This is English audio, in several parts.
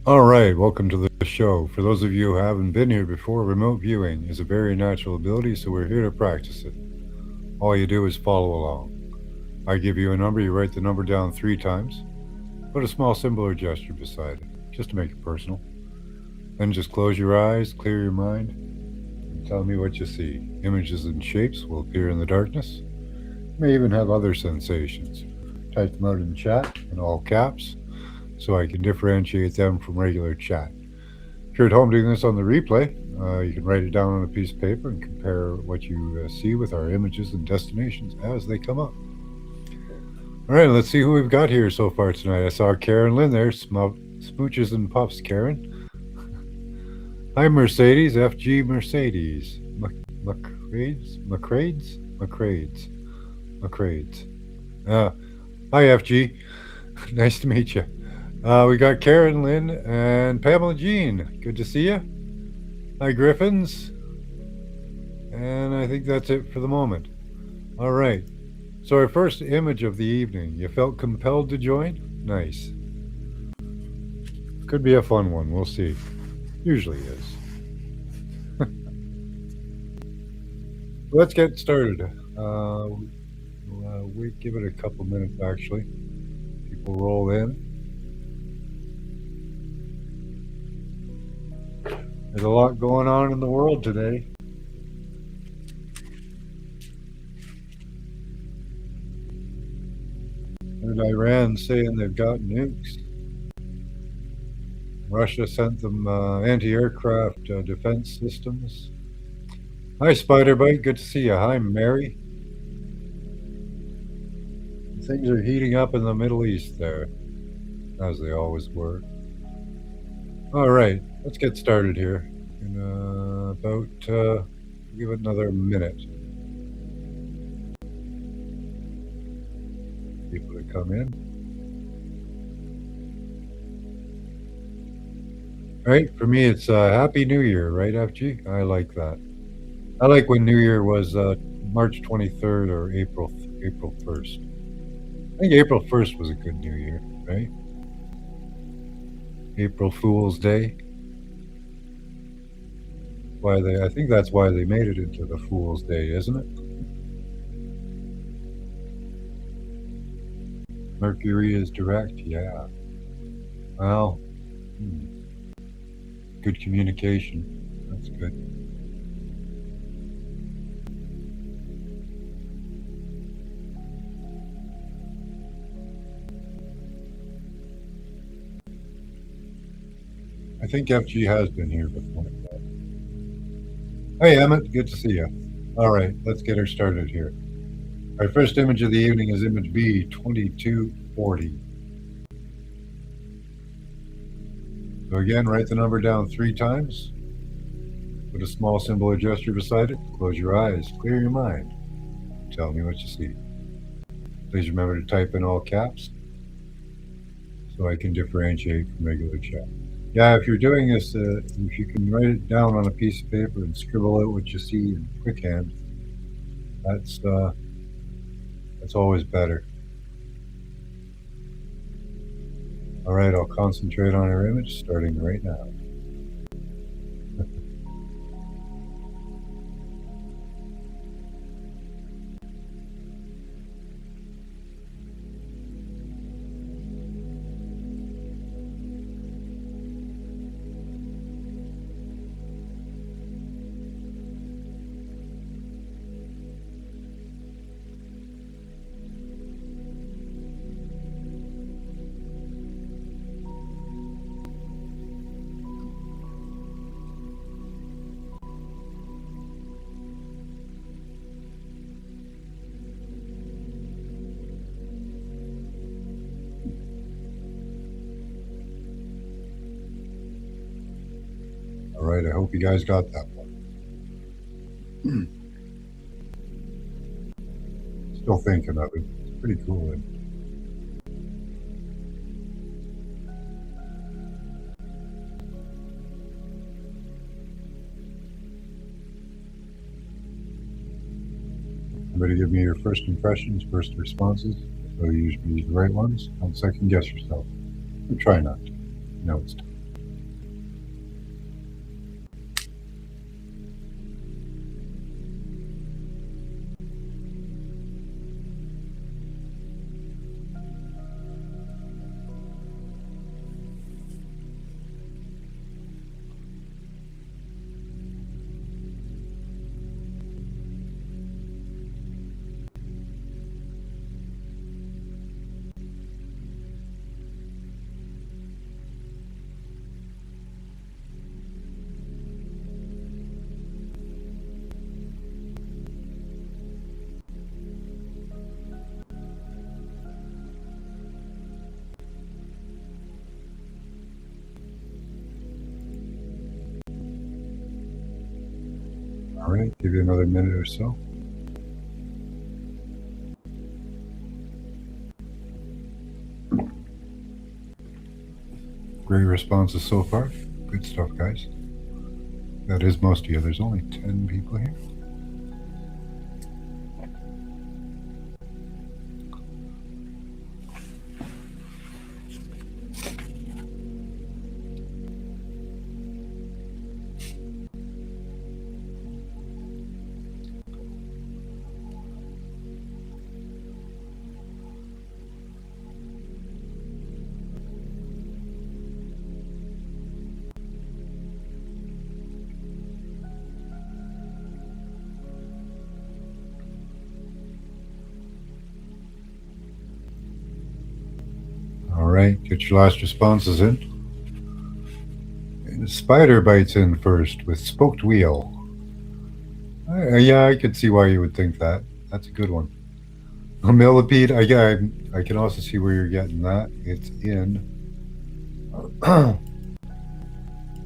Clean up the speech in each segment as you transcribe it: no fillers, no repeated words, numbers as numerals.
All right, welcome to the show. For those of you who haven't been here before, remote viewing is a very natural ability, so we're here to practice it. All you do is follow along. I give you a number, you write the number down 3 times, put a small symbol or gesture beside it, just to make it personal. Then just close your eyes, clear your mind, and tell me what you see. Images and shapes will appear in the darkness. You may even have other sensations. Type them out in chat in all caps so I can differentiate them from regular chat. If you're at home doing this on the replay, you can write it down on a piece of paper and compare what you see with our images and destinations as they come up. All right, let's see who we've got here so far tonight. I saw Karen Lynn there, smooches and puffs, Karen. Hi, Mercedes, FG Mercedes. McCrades. Hi, FG. Nice to meet you. We got Karen Lynn and Pamela Jean. Good to see you. Hi, Griffins. And I think that's it for the moment. All right. So our first image of the evening. You felt compelled to join? Nice. Could be a fun one. We'll see. Usually is. Let's get started. We give it a couple minutes actually. People roll in. There's a lot going on in the world today. And Iran saying they've got nukes. Russia sent them anti-aircraft defense systems. Hi, Spiderbite. Good to see you. Hi, Mary. Things are heating up in the Middle East there, as they always were. All right, let's get started here. In give it another minute. People to come in. All right, for me, it's Happy New Year, right, FG? I like that. I like when New Year was March 23rd or April 1st. I think April 1st was a good New Year, right? April Fool's Day. I think that's why they made it into the Fool's Day, isn't it? Mercury is direct, yeah. Well, good communication. That's good. I think FG has been here before. Hey, Emmett, good to see you. All right, let's get her started here. Our first image of the evening is image B, 2240. So again, write the number down 3 times. Put a small symbol or gesture beside it. Close your eyes. Clear your mind. Tell me what you see. Please remember to type in all caps so I can differentiate from regular chat. Yeah, if you're doing this, if you can write it down on a piece of paper and scribble out what you see in quick hand, that's always better. All right, I'll concentrate on our image starting right now. All right, I hope you guys got that one. Still thinking of it. It's pretty cool. Everybody give me your first impressions, first responses. So you usually use the right ones. Don't second guess yourself. Try not to. No, it's tough. All right, give you another minute or so. Great responses so far. Good stuff, guys. That is most of you. There's only 10 people here. All right, get your last responses in. And the spider bites in first with spoked wheel. Yeah, I could see why you would think that. That's a good one. A millipede, I can also see where you're getting that. It's in.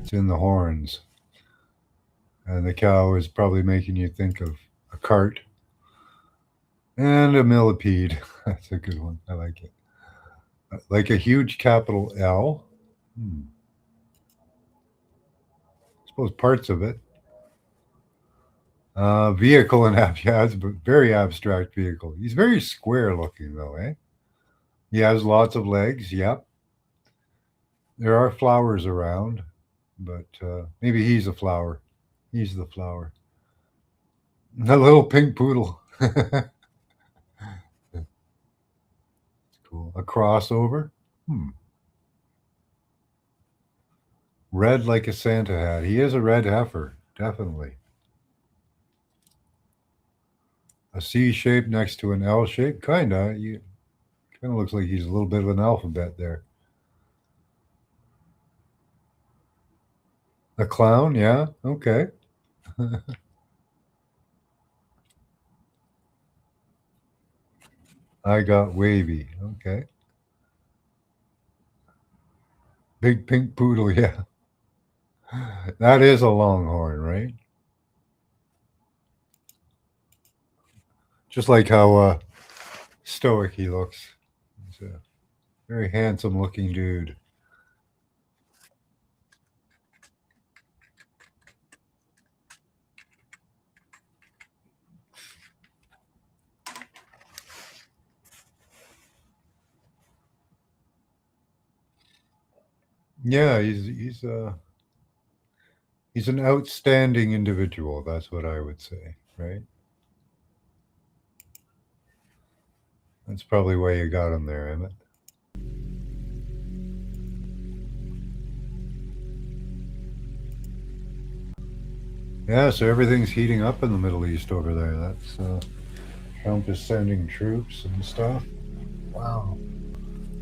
It's in the horns. And the cow is probably making you think of a cart. And a millipede. That's a good one. I like it. Like a huge capital L. I suppose parts of it. Vehicle and yeah, it's a very abstract vehicle. He's very square looking though, eh? He has lots of legs. Yep. There are flowers around, but maybe he's a flower. He's the flower. A little pink poodle. Cool. A crossover. Red like a Santa hat. He is a red heifer, definitely. A C shape next to an L shape, kinda. Kind of looks like he's a little bit of an alphabet there. A clown, yeah, okay. I got wavy, okay. Big pink poodle, yeah. That is a longhorn, right? Just like how stoic he looks. He's a very handsome looking dude. Yeah, he's an outstanding individual. That's what I would say, right? That's probably why you got him there, Emmett. Yeah, so everything's heating up in the Middle East over there. That's Trump is sending troops and stuff. Wow.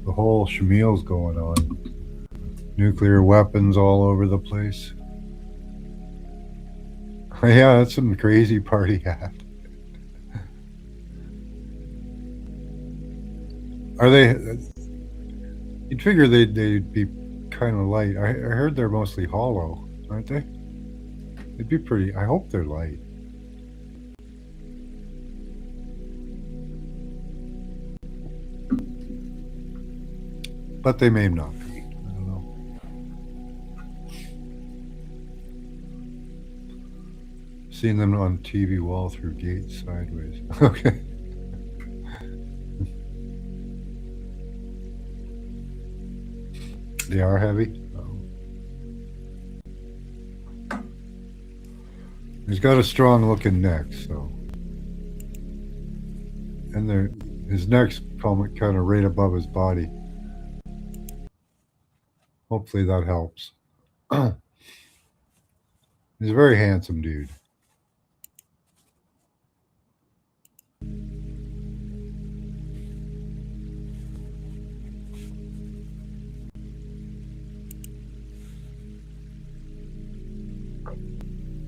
The whole Shamil's going on. Nuclear weapons all over the place. Yeah, that's some crazy party hat. Are they? You'd figure they'd be kind of light. I heard they're mostly hollow, aren't they? They'd be pretty. I hope they're light. But they may not be. I don't know. Seen them on TV wall through gates sideways. Okay. They are heavy. He's got a strong looking neck, so. And his neck's kind of right above his body. Hopefully that helps. He's a very handsome dude.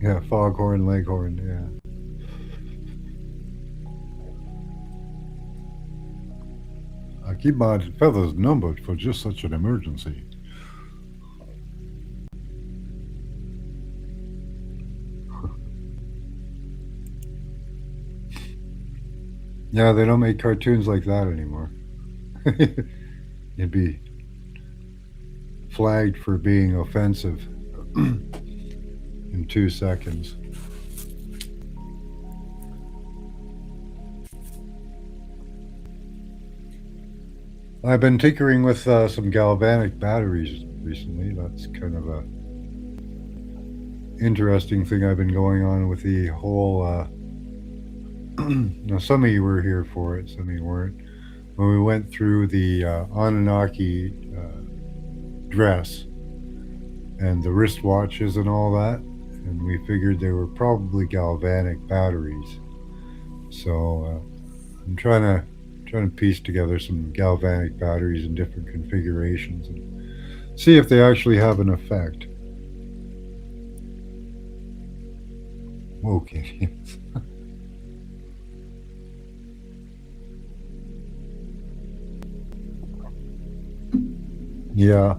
Yeah, foghorn, leghorn, yeah. I keep my feathers numbered for just such an emergency. Yeah, they don't make cartoons like that anymore. You'd be flagged for being offensive in 2 seconds. I've been tinkering with some galvanic batteries recently. That's kind of a interesting thing I've been going on with the whole. Now, some of you were here for it, some of you weren't. When we went through the Anunnaki dress and the wristwatches and all that, and we figured they were probably galvanic batteries. So I'm trying to piece together some galvanic batteries in different configurations and see if they actually have an effect. Okay. Yeah,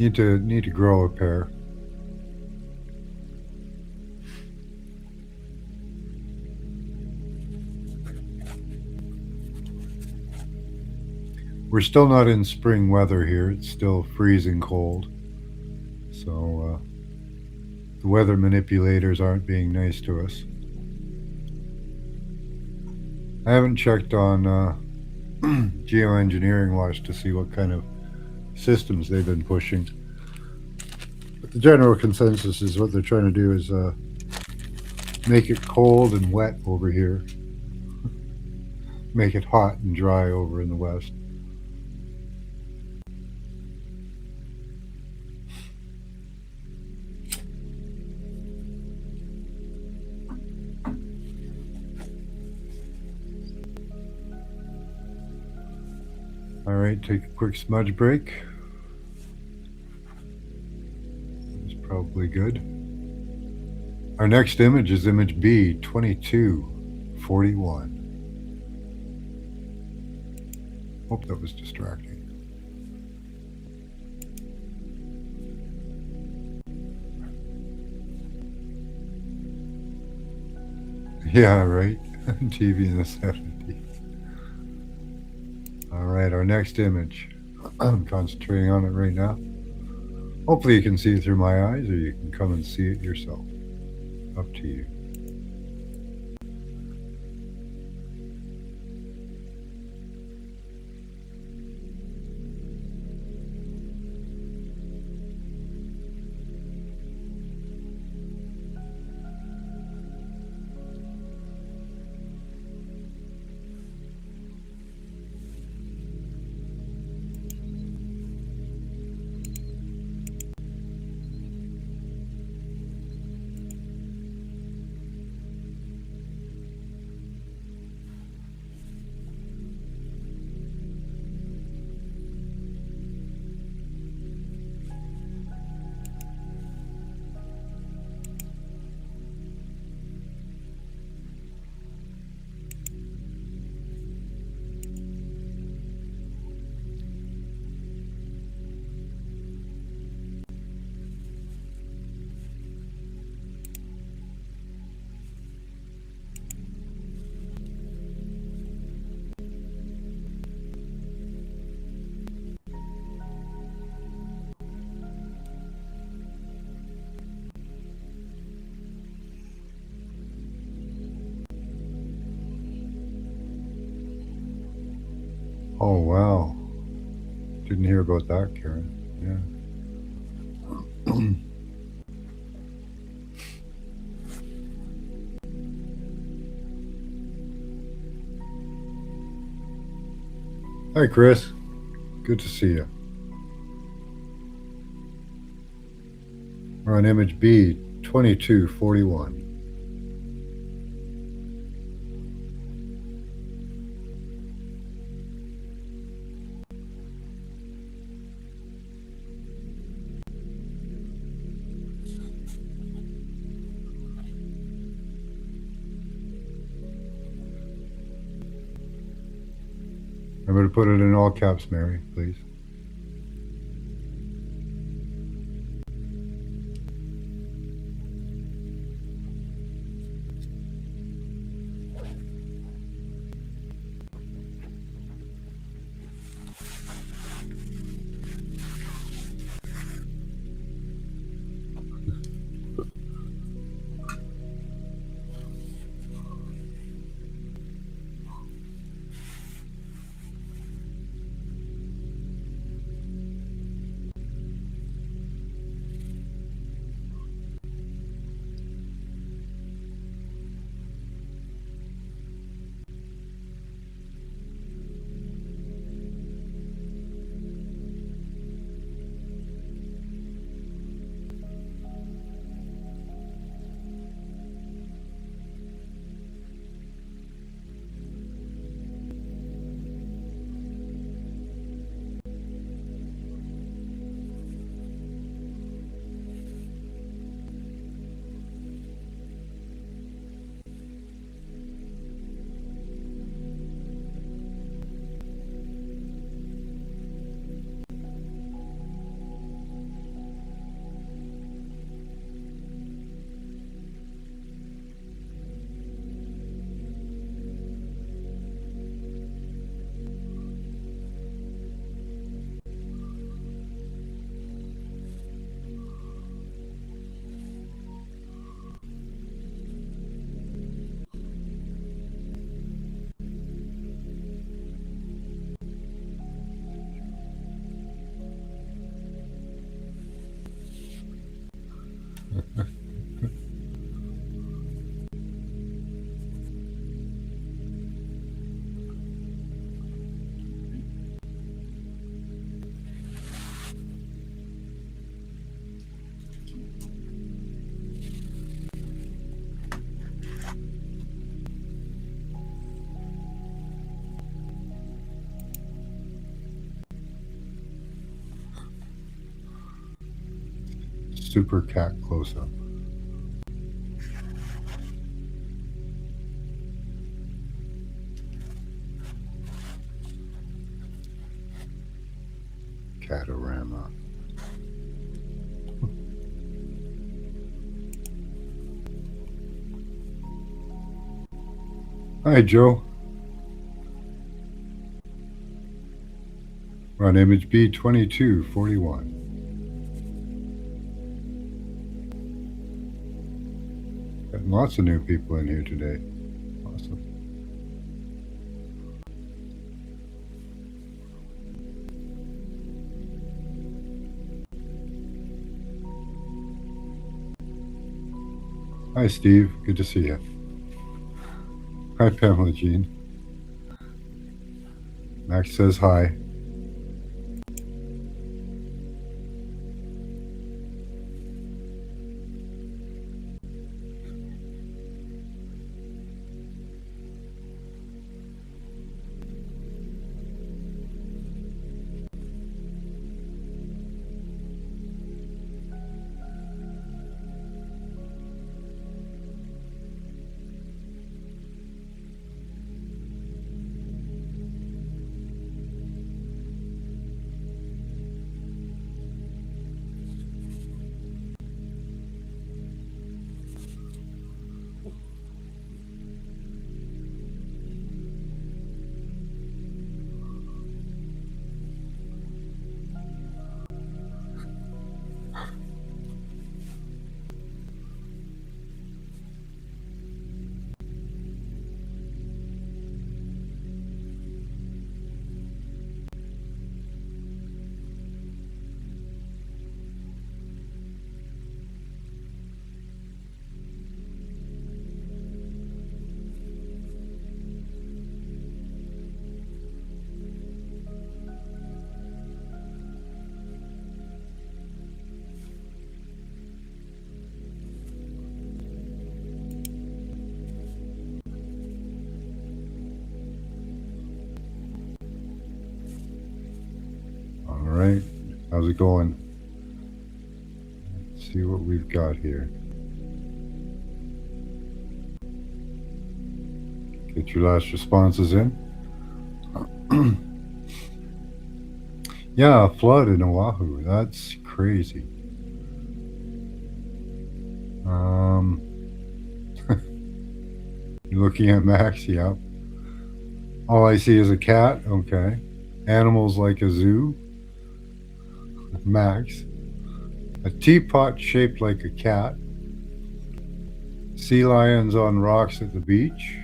need to grow a pair. We're still not in spring weather here. It's still freezing cold. So the weather manipulators aren't being nice to us. I haven't checked on Geoengineering Watch to see what kind of systems they've been pushing. But the general consensus is what they're trying to do is make it cold and wet over here, make it hot and dry over in the west. All right, take a quick smudge break. That's probably good. Our next image is image B 2241. Hope that was distracting. Yeah, right. TV in the 70s. All right, our next image. I'm concentrating on it right now. Hopefully, you can see it through my eyes, or you can come and see it yourself. Up to you. Oh, wow. Didn't hear about that, Karen. Yeah. Hi, Chris. Good to see you. We're on image B 2241. I'm going to put it in all caps, Mary, please. super cat close up. Catorama. Hi, Joe. We're on image B2241. Got lots of new people in here today. Awesome. Hi, Steve. Good to see you. Hi, Pamela Jean. Max says hi. All right. How's it going? Let's see what we've got here. Get your last responses in. Yeah, a flood in Oahu. That's crazy. Um, you're looking at Max, yeah. All I see is a cat. Okay. Animals like a zoo. Max. A teapot shaped like a cat. Sea lions on rocks at the beach.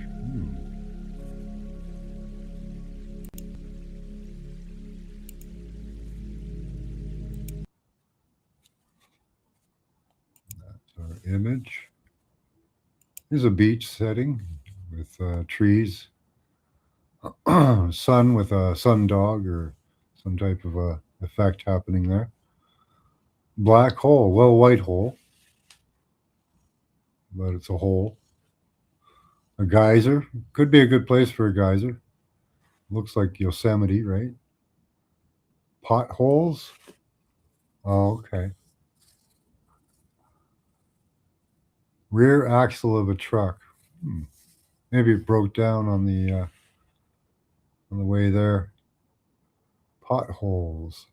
That's our image. Here's a beach setting with trees. Sun with a sun dog or some type of a effect happening there. Black hole, well, white hole, but it's a hole. A geyser could be a good place for a geyser. Looks like Yosemite, right? Potholes. Oh, okay. Rear axle of a truck. Maybe it broke down on the way there. Potholes.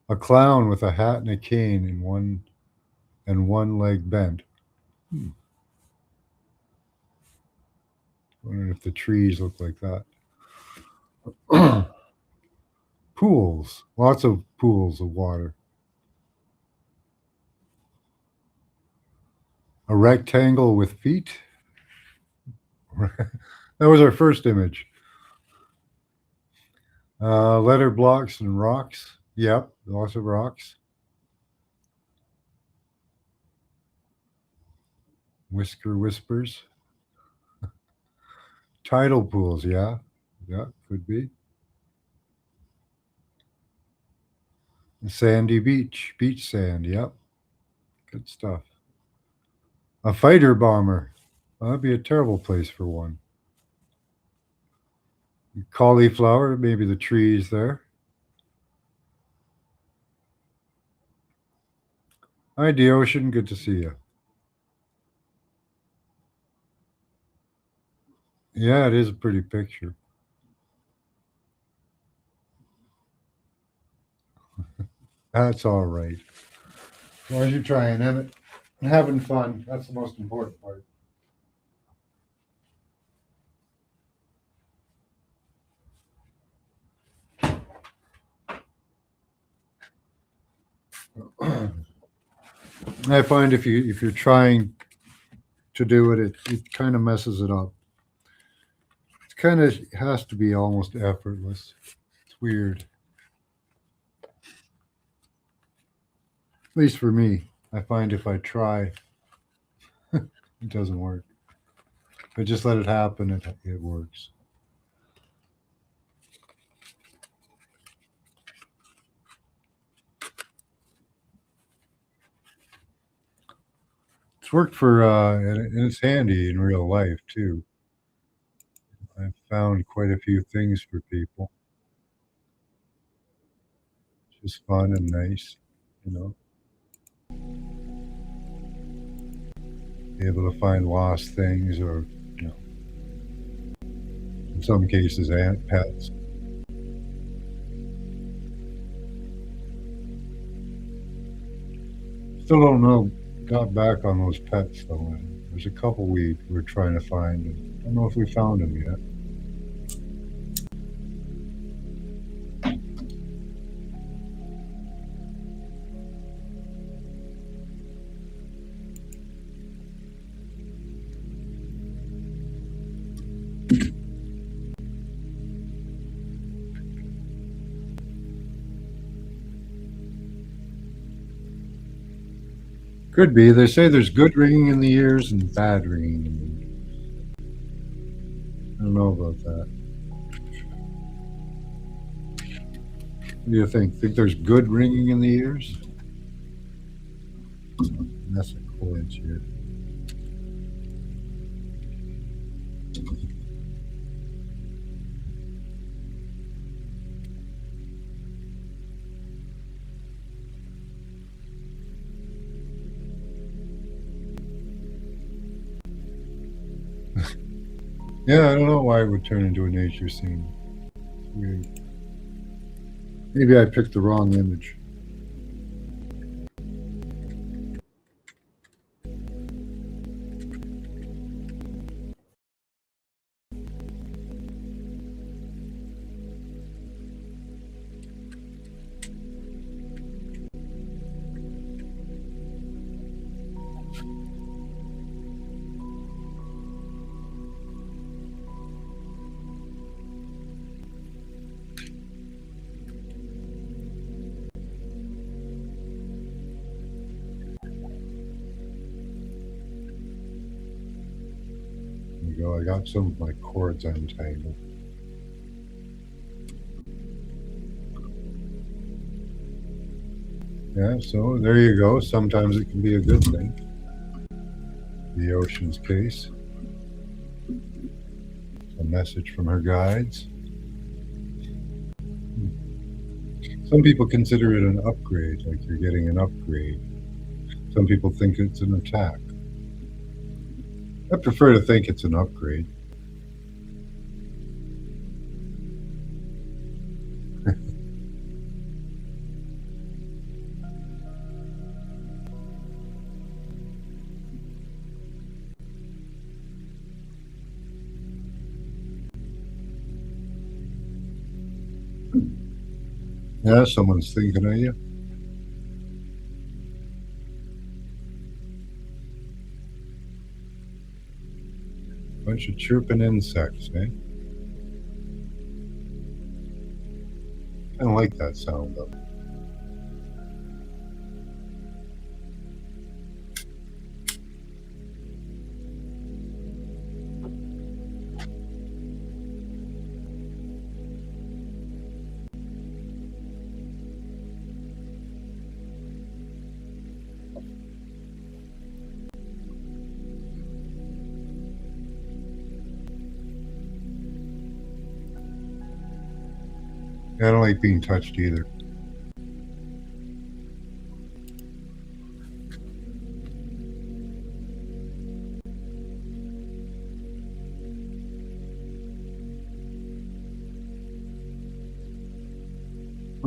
A clown with a hat and a cane and one leg bent. Wondering if the trees look like that. Pools. Lots of pools of water. A rectangle with feet. That was our first image. Letter blocks and rocks. Yep, lots of rocks. Whisker whispers. Tidal pools, yeah. Yeah, could be. Sandy beach. Beach sand, yep. Good stuff. A fighter bomber. Well, that'd be a terrible place for one. Cauliflower, maybe the trees there. Hi, the ocean. Good to see you. Yeah, it is a pretty picture. That's all right. As long as you're trying, Emmett, and having fun. That's the most important part. I find if you're trying to do it, it kind of messes it up. It kind of has to be almost effortless. It's weird, at least for me. I find if I try, it doesn't work. If I just let it happen, it works. It's worked for, and it's handy in real life too. I've found quite a few things for people. It's just fun and nice, you know. Be able to find lost things, or you know, in some cases, ant pets. Still don't know. Got back on those pets though. And there's a couple we're trying to find. And I don't know if we found them yet. Could be. They say there's good ringing in the ears and bad ringing in the ears. I don't know about that. What do you think? Think there's good ringing in the ears? That's a coincidence here. Yeah, I don't know why it would turn into a nature scene. It's weird. Maybe I picked the wrong image. There we go. I got some of my cords untangled. Yeah, so there you go. Sometimes it can be a good thing. The ocean's case. A message from her guides. Some people consider it an upgrade, like you're getting an upgrade. Some people think it's an attack. I prefer to think it's an upgrade. Yeah, someone's thinking of you. Bunch of chirping insects, eh? I don't like that sound though. I don't like being touched either.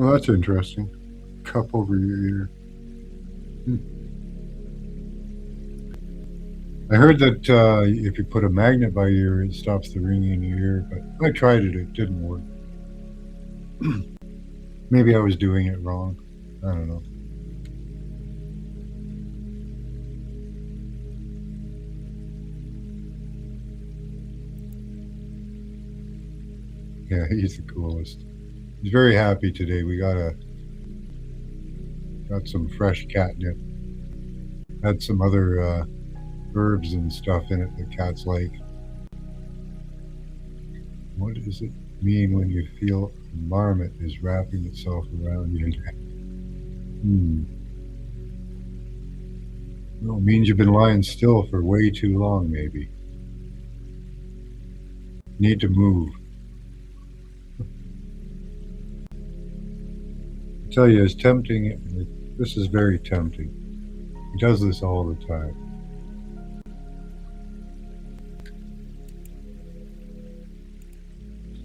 Well, that's interesting. Cup over your ear. Hmm. I heard that if you put a magnet by your ear, it stops the ringing in your ear. But I tried it; it didn't work. Maybe I was doing it wrong. I don't know. Yeah, he's the coolest. He's very happy today. We got some fresh catnip. Had some other herbs and stuff in it that cats like. What does it mean when you feel a marmot is wrapping itself around your neck? Hmm. Well, it means you've been lying still for way too long, maybe. Need to move. I tell you, it's tempting. This is very tempting. He does this all the time.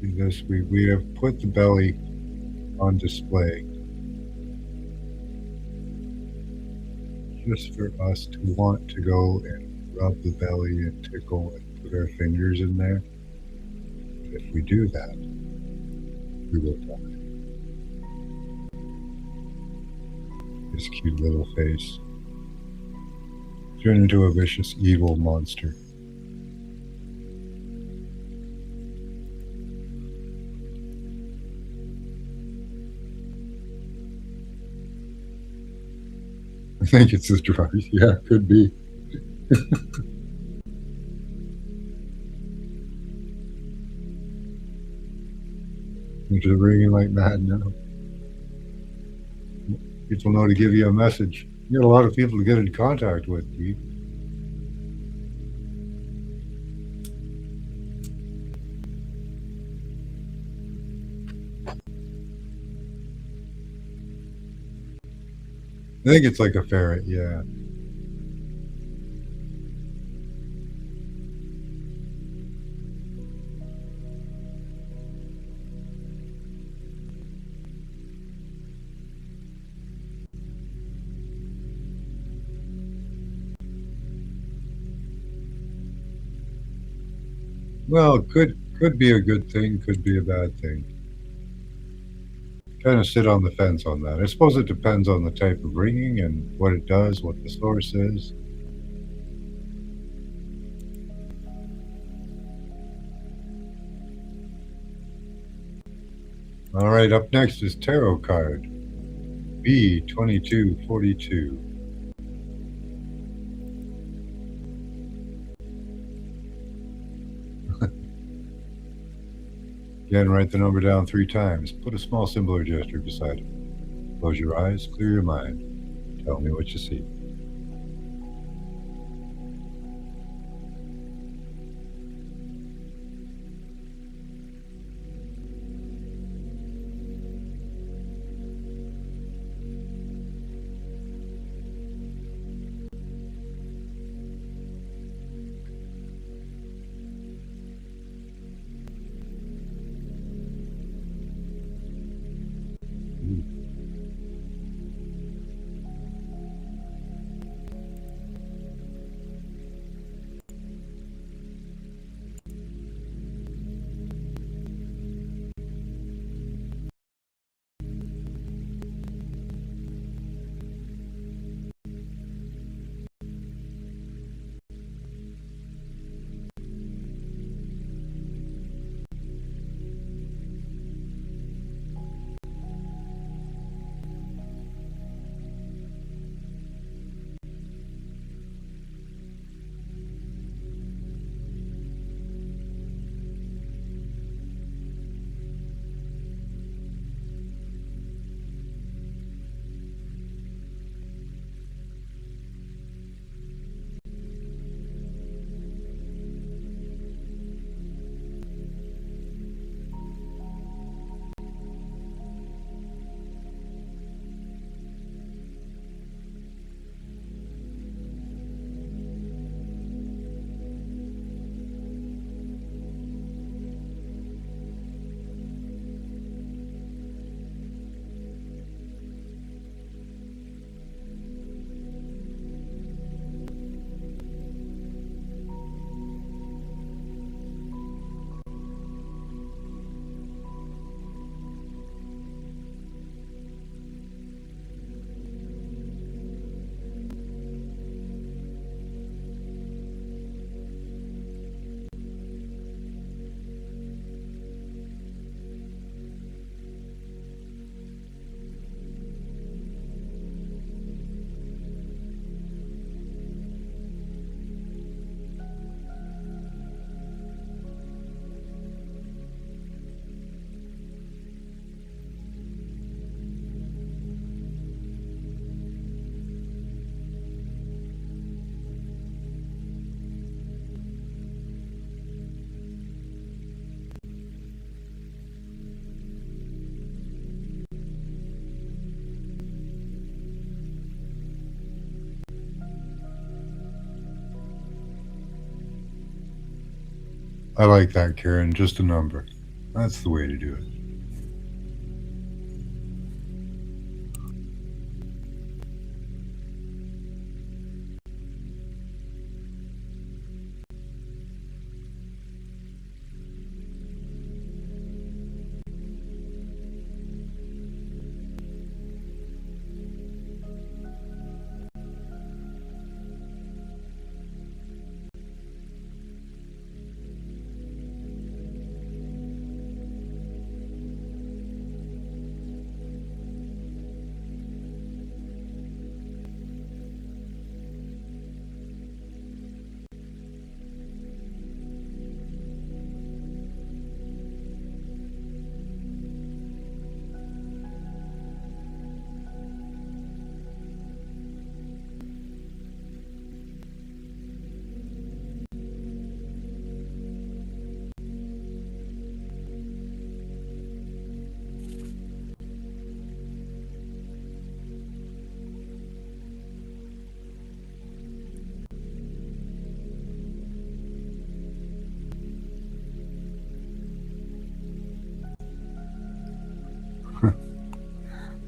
See this? We have put the belly on display just for us to want to go and rub the belly and tickle and put our fingers in there. But if we do that, we will die. His cute little face. Turn into a vicious, evil monster. I think it's the drugs. Yeah, could be. Which is ringing like mad now. People know to give you a message. You got a lot of people to get in contact with, Pete. I think it's like a ferret, yeah. Well, could be a good thing, could be a bad thing. Kind of sit on the fence on that. I suppose it depends on the type of ringing and what it does, what the source is. All right, up next is tarot card B2242. Again, write the number down 3 times. Put a small symbol or gesture beside it. Close your eyes, clear your mind. Tell me what you see. I like that, Karen. Just a number. That's the way to do it.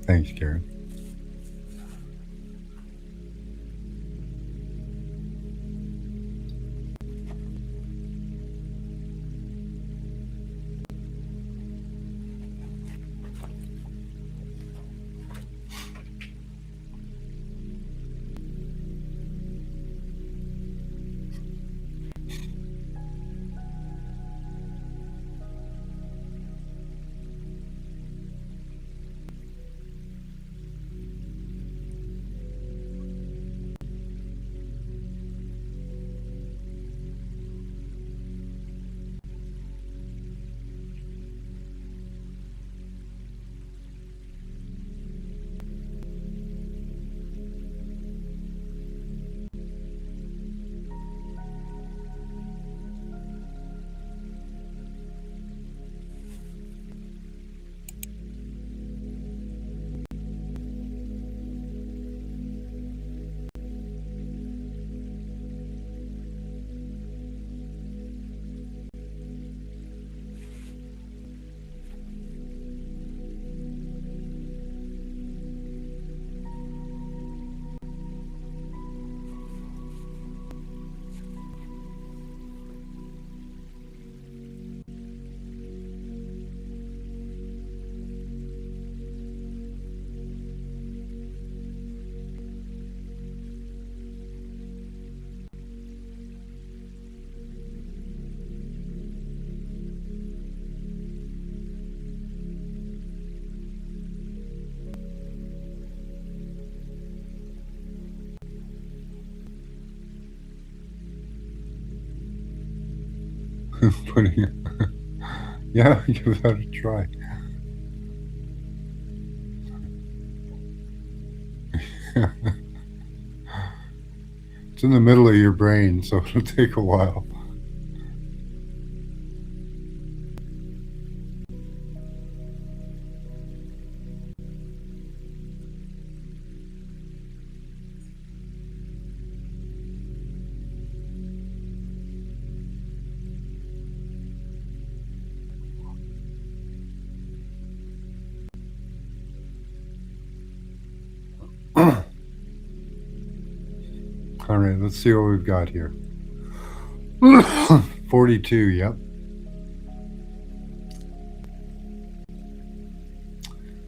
Thanks, Karen. Putting it, yeah, give that a try. It's in the middle of your brain, so it'll take a while. All right, let's see what we've got here. 42, yep.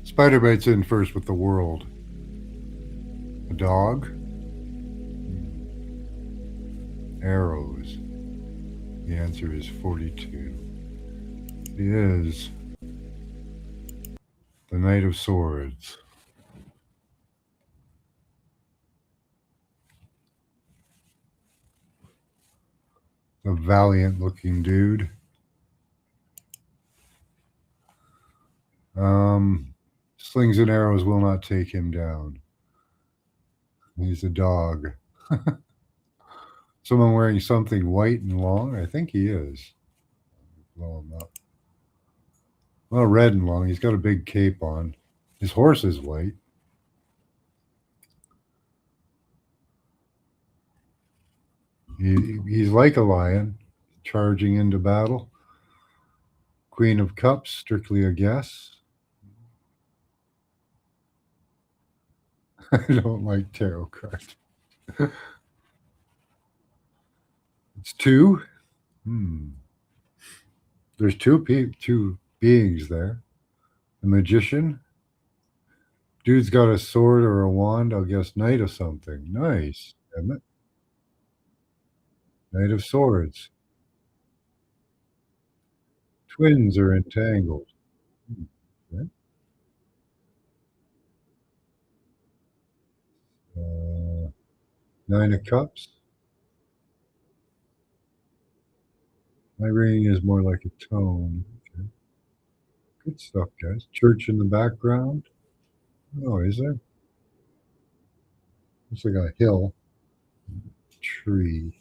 Spider bites in first with the world. A dog? Arrows. The answer is 42. It is the Knight of Swords. A valiant looking dude. Slings and arrows will not take him down. He's a dog. Someone wearing something white and long? I think he is. Blow him up. Well, red and long. He's got a big cape on. His horse is white. He's like a lion. charging into battle. Queen of Cups, strictly a guess. I don't like tarot cards. It's two. Hmm. There's two beings there. The magician. Dude's got a sword or a wand. I'll guess knight of something. Nice, isn't it? Knight of swords. Twins are entangled. Hmm. Okay. Nine of cups. My reading is more like a tone. Okay. Good stuff, guys. Church in the background. Oh, is there? Looks like a hill. Tree.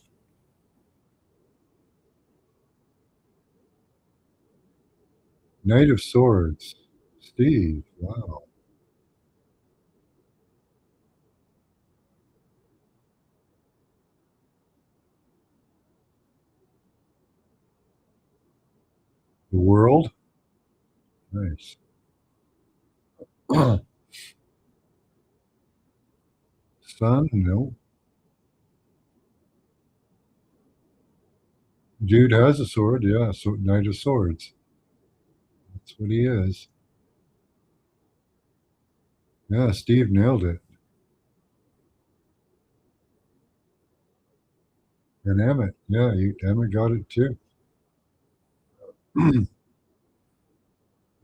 Knight of swords. Steve. Wow. The world. Nice. Sun. No. Dude has a sword. Yeah. So Knight of swords. That's what he is. Yeah. Steve nailed it. And Emmett. Yeah. Emmett got it too.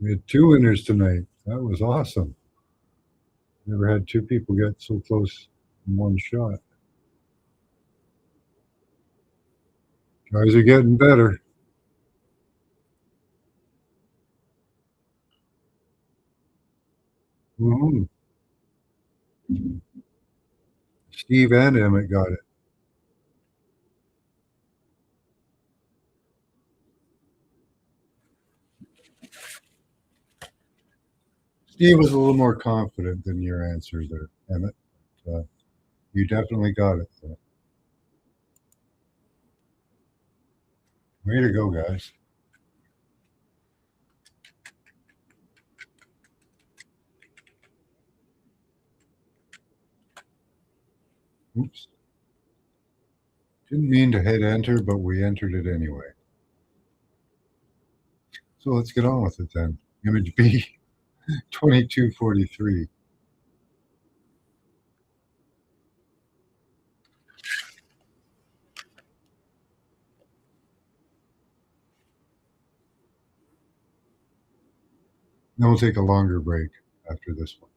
We had two winners tonight. That was awesome. Never had two people get so close in one shot. Guys are getting better. Mhm. Steve and Emmett got it. Steve was a little more confident than your answers there, Emmett. You definitely got it. Way to go, guys. Oops. Didn't mean to hit enter, but we entered it anyway. So let's get on with it then. Image B, 2243. Then we'll take a longer break after this one.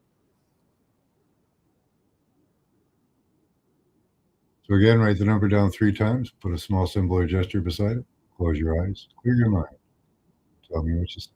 So again, write the number down 3 times, put a small symbol or gesture beside it, close your eyes, clear your mind. Tell me what you see.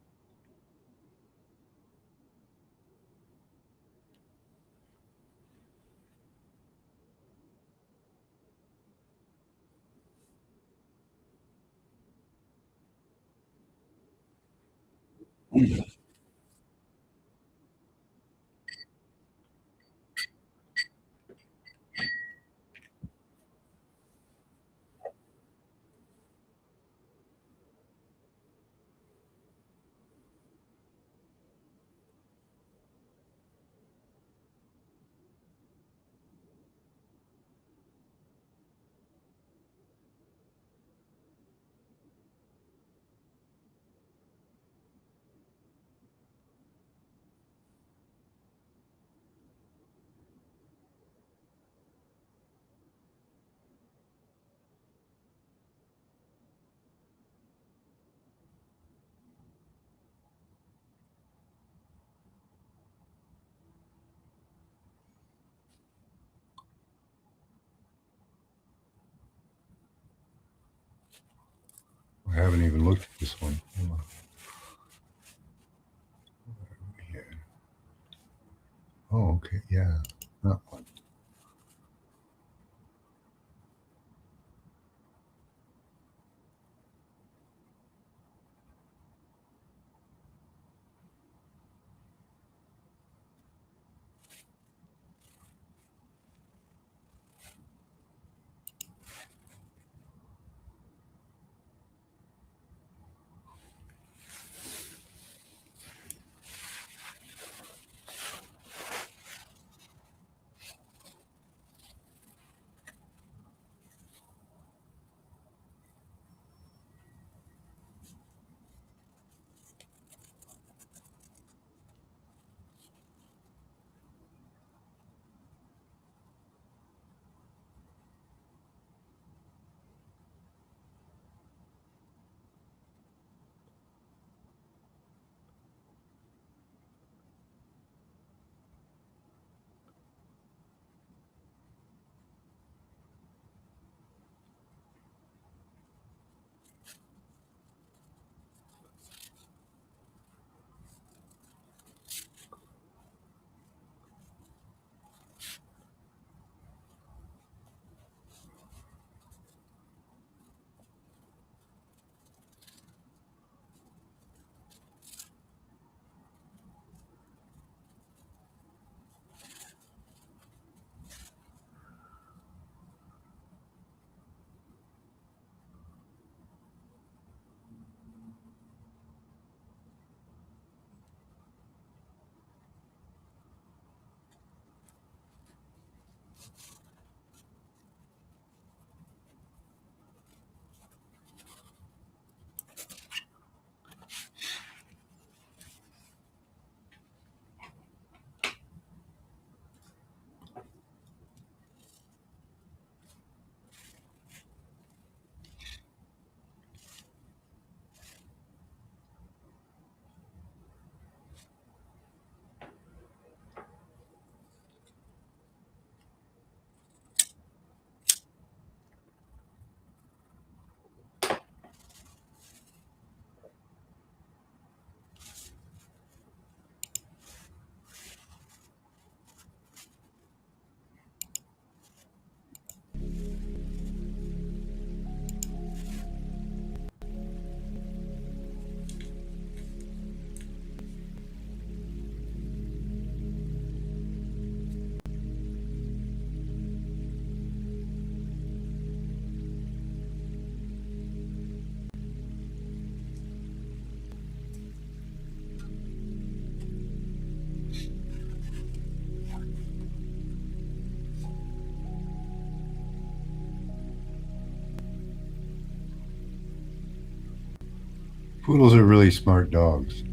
I haven't even looked at this one. Oh, okay. Yeah. That one. Poodles are really smart dogs.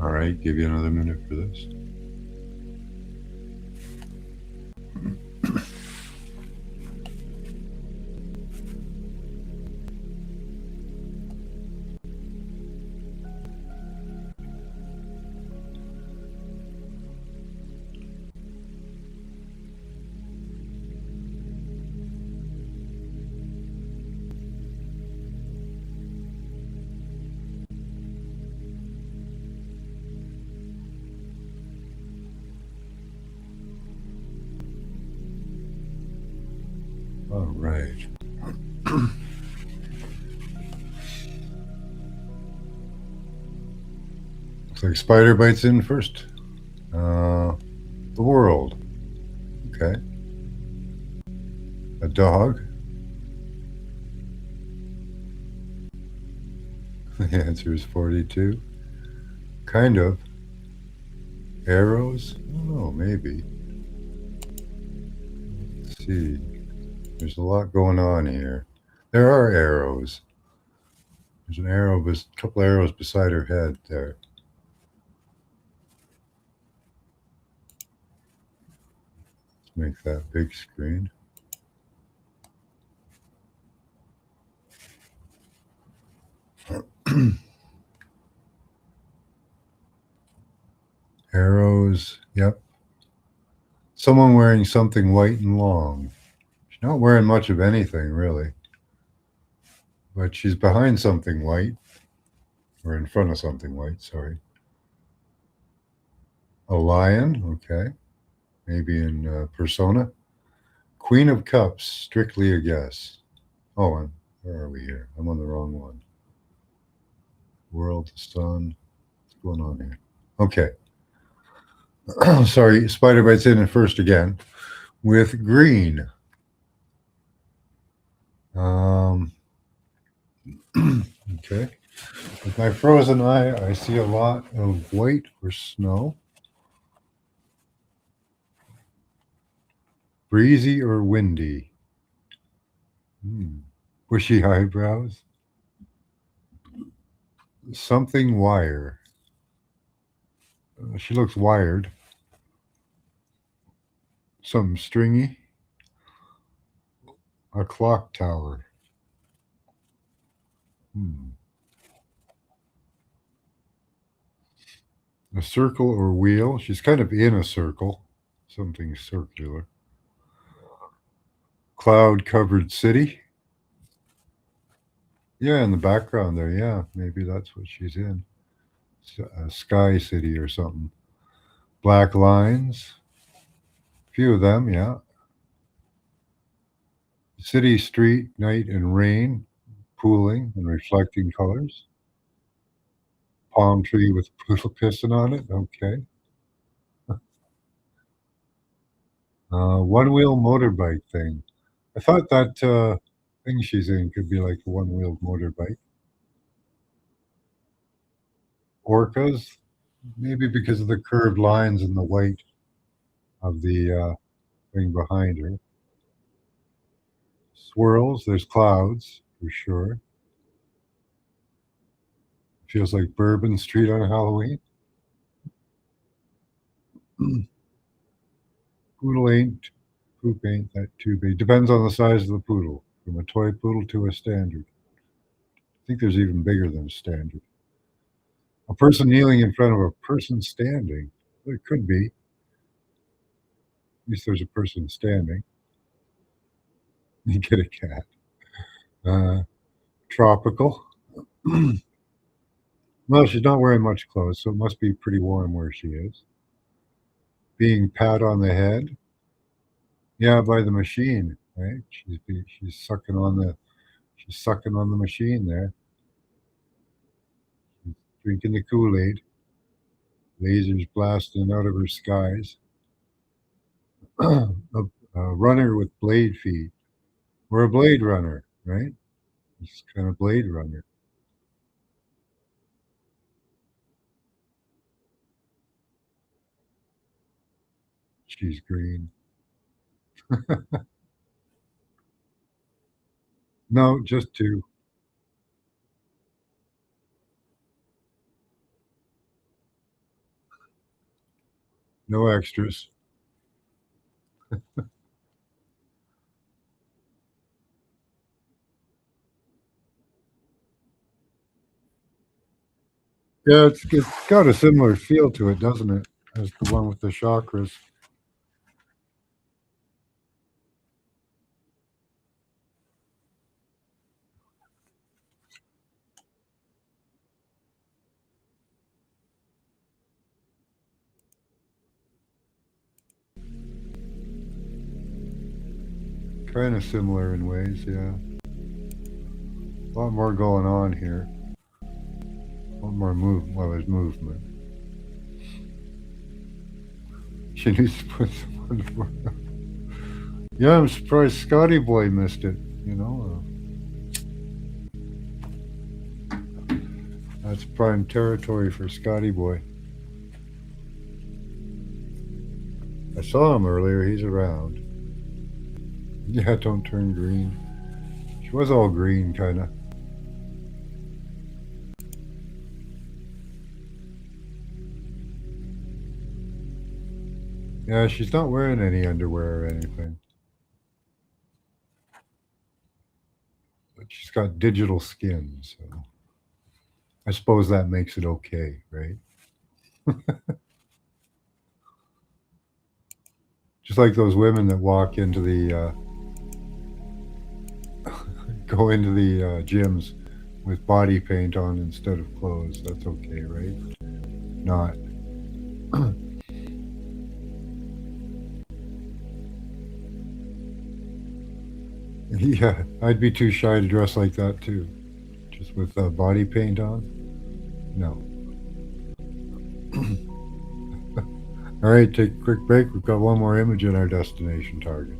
All right, give you another minute for this. All right. Looks like Spider bites in first. The world. Okay. A dog. The answer is 42. Kind of. Arrows? I don't know, maybe. Let's see. There's a lot going on here. There are arrows. There's a couple arrows beside her head there. Let's make that big screen. Arrows, yep. Someone wearing something white and long. She's not wearing much of anything, really. But she's behind something white, or in front of something white, sorry. A lion, okay. Maybe in Persona. Queen of Cups, strictly a guess. Oh, where are we here? I'm on the wrong one. World, sun. What's going on here? Okay. Sorry, Spider bites in first again with green. Okay. With my frozen eye, I see a lot of white or snow. Breezy or windy? Bushy eyebrows? Something wire. She looks wired. Something stringy. A clock tower. A circle or wheel. She's kind of in a circle. Something circular. Cloud covered city. Yeah, in the background there. Yeah, maybe that's what she's in. A sky city or something. Black lines. Few of them, yeah. City, street, night, and rain. Pooling and reflecting colors. Palm tree with poodle piston on it. Okay. One wheel motorbike thing. I thought that thing she's in could be like a one wheeled motorbike. Orcas, maybe because of the curved lines and the white of the thing behind her. Swirls, there's clouds for sure. Feels like Bourbon Street on Halloween. Poodle ain't, poop ain't that too big. Depends on the size of the poodle, from a toy poodle to a standard. think there's even bigger than standard. A person kneeling in front of a person standing. Well, it could be. At least there's a person standing. You get a cat. Uh, Tropical. Well, she's not wearing much clothes, so it must be pretty warm where she is. Being pat on the head. Yeah, by the machine, right? She's sucking on the machine there. She's drinking the Kool-Aid. Lasers blasting out of her skies. A runner with blade feet. Or a Blade Runner, right? It's kind of Blade Runner. She's green. No, just two. No extras. Yeah, it's got a similar feel to it, doesn't it? As the one with the chakras. Kind of similar in ways, yeah. A lot more going on here. A lot more movement. Well, there's movement. She needs to put some more. Yeah, I'm surprised Scotty Boy missed it. You know, that's prime territory for Scotty Boy. I saw him earlier. He's around. Yeah, don't turn green. She was all green, kind of. Yeah, she's not wearing any underwear or anything. But she's got digital skin, so I suppose that makes it okay, right? Just like those women that walk into the go into the gyms with body paint on instead of clothes. That's okay, right? Not. Yeah, I'd be too shy to dress like that too. Just with body paint on? No. All right, take a quick break. We've got one more image in our destination target.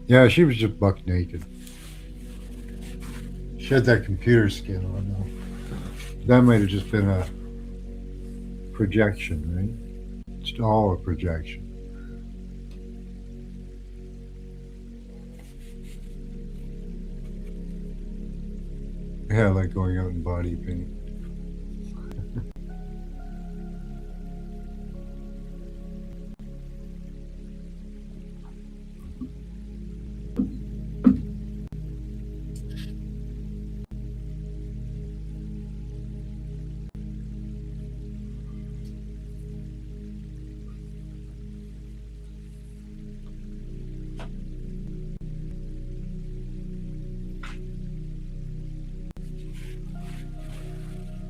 Yeah, she was just buck naked. She had that computer skin on though. That might have just been a projection, right? It's all a projection. Yeah, like going out in body paint.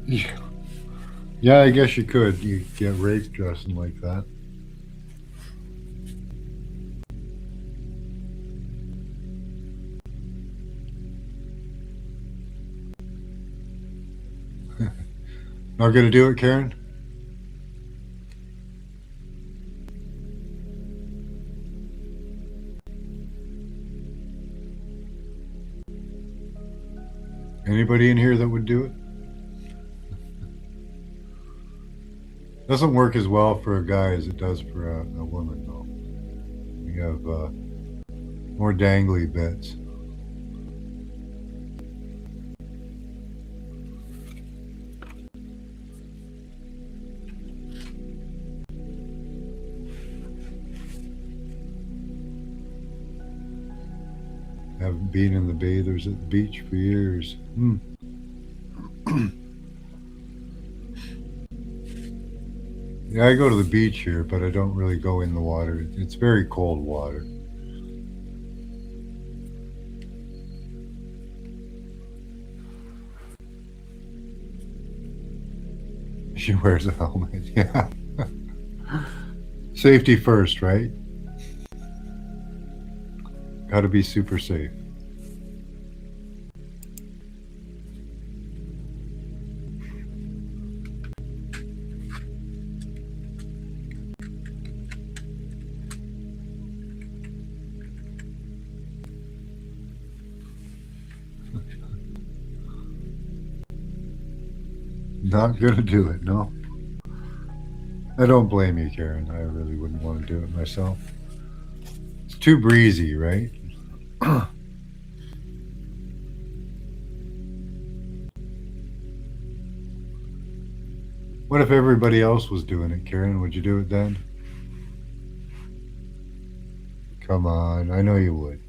Yeah. Yeah, I guess you could. You get raped dressing like that. Not gonna do it, Karen? Anybody in here that would do it? Doesn't work as well for a guy as it does for a woman, though. We have more dangly bits. Haven't been in the bathers at the beach for years. Yeah, I go to the beach here, but I don't really go in the water. It's very cold water. She wears a helmet. Yeah. Safety first, right? Got to be super safe. Not gonna do it, no. I don't blame you, Karen. I really wouldn't want to do it myself. It's too breezy, right? What if everybody else was doing it, Karen? Would you do it then? Come on, I know you would.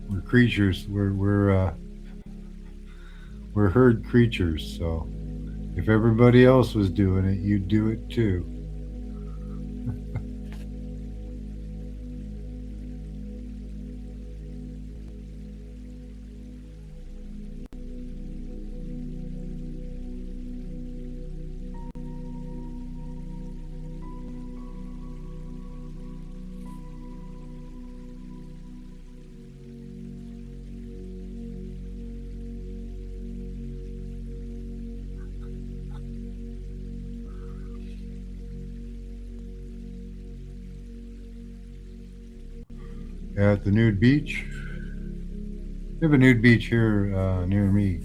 We're creatures. We're herd creatures. So if everybody else was doing it, you'd do it too. At the nude beach. We have a nude beach here near me.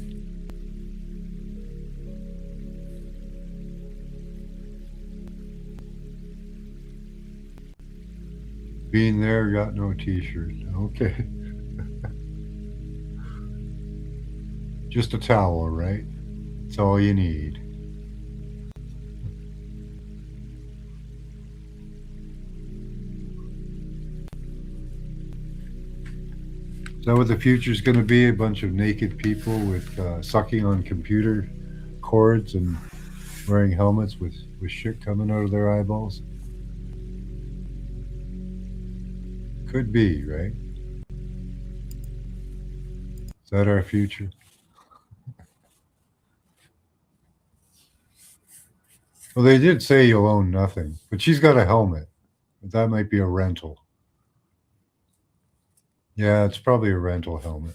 Being there, got no t-shirt. Okay. Just a towel, right? That's all you need. Is that what the future's going to be? A bunch of naked people with sucking on computer cords and wearing helmets with shit coming out of their eyeballs? Could be, right? Is that our future? Well, they did say you'll own nothing, but she's got a helmet. But that might be a rental. Yeah, it's probably a rental helmet.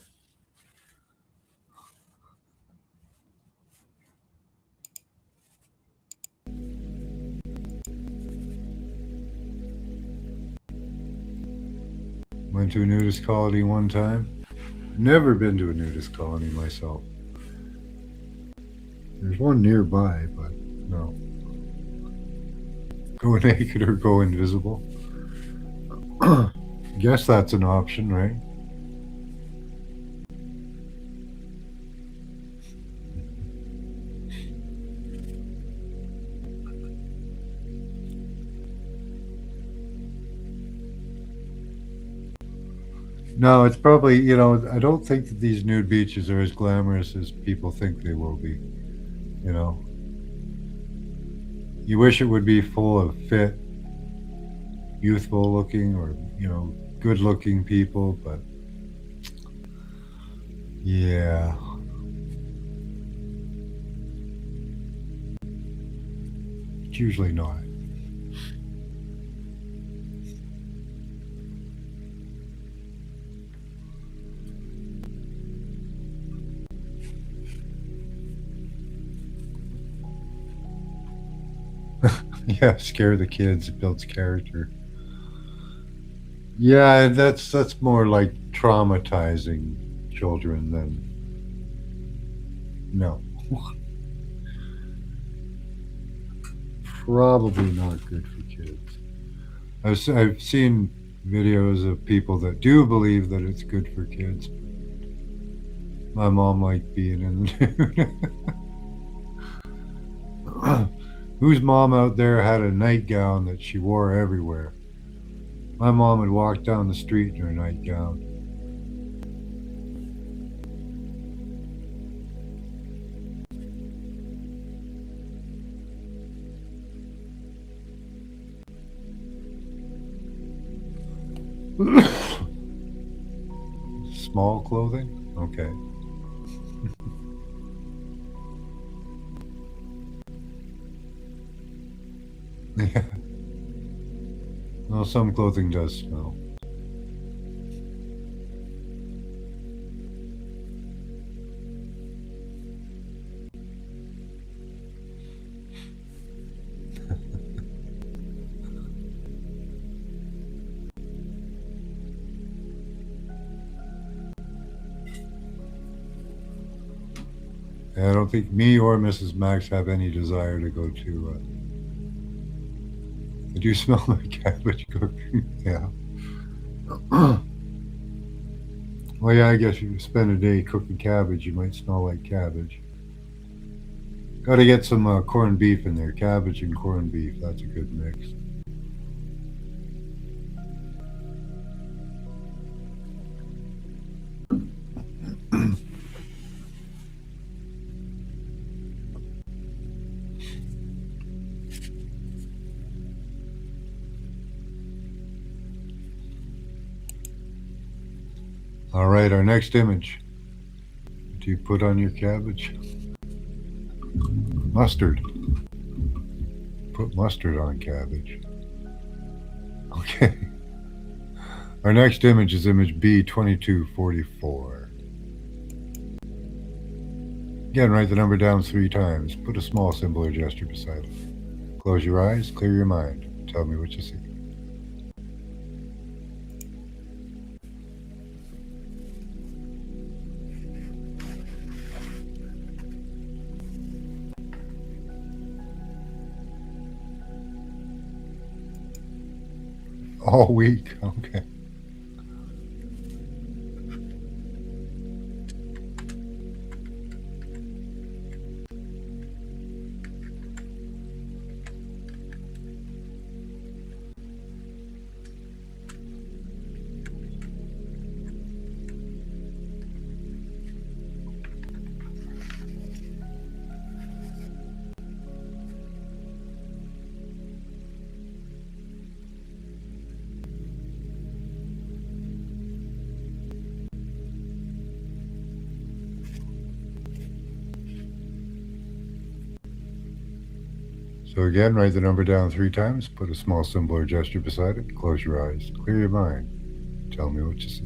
Went to a nudist colony one time. Never been to a nudist colony myself. There's one nearby, but no. Go naked or go invisible. Guess that's an option, right? No, it's probably, I don't think that these nude beaches are as glamorous as people think they will be. You know, you wish it would be full of fit, youthful looking, or, good looking people, but yeah. It's usually not. Yeah, scare the kids. It builds character. Yeah, that's more like traumatizing children than no. Probably not good for kids. I've seen videos of people that do believe that it's good for kids. My mom liked being in the nude. Whose mom out there had a nightgown that she wore everywhere? My mom would walk down the street in her nightgown. Small clothing? Okay. Yeah. Well, some clothing does smell. I don't think me or Mrs. Max have any desire to go to. I do smell like cabbage cooking. Yeah. Well, yeah, I guess if you spend a day cooking cabbage, you might smell like cabbage. Got to get some corned beef in there. Cabbage and corned beef. That's a good mix. All right, our next image. What do you put on your cabbage? Mustard. Put mustard on cabbage. Okay. Our next image is image B2244. Again, write the number down 3 times. Put a small symbol or gesture beside it. Close your eyes, clear your mind. Tell me what you see. All week. Okay. So again, write the number down 3 times. Put a small symbol or gesture beside it. Close your eyes. Clear your mind. Tell me what you see.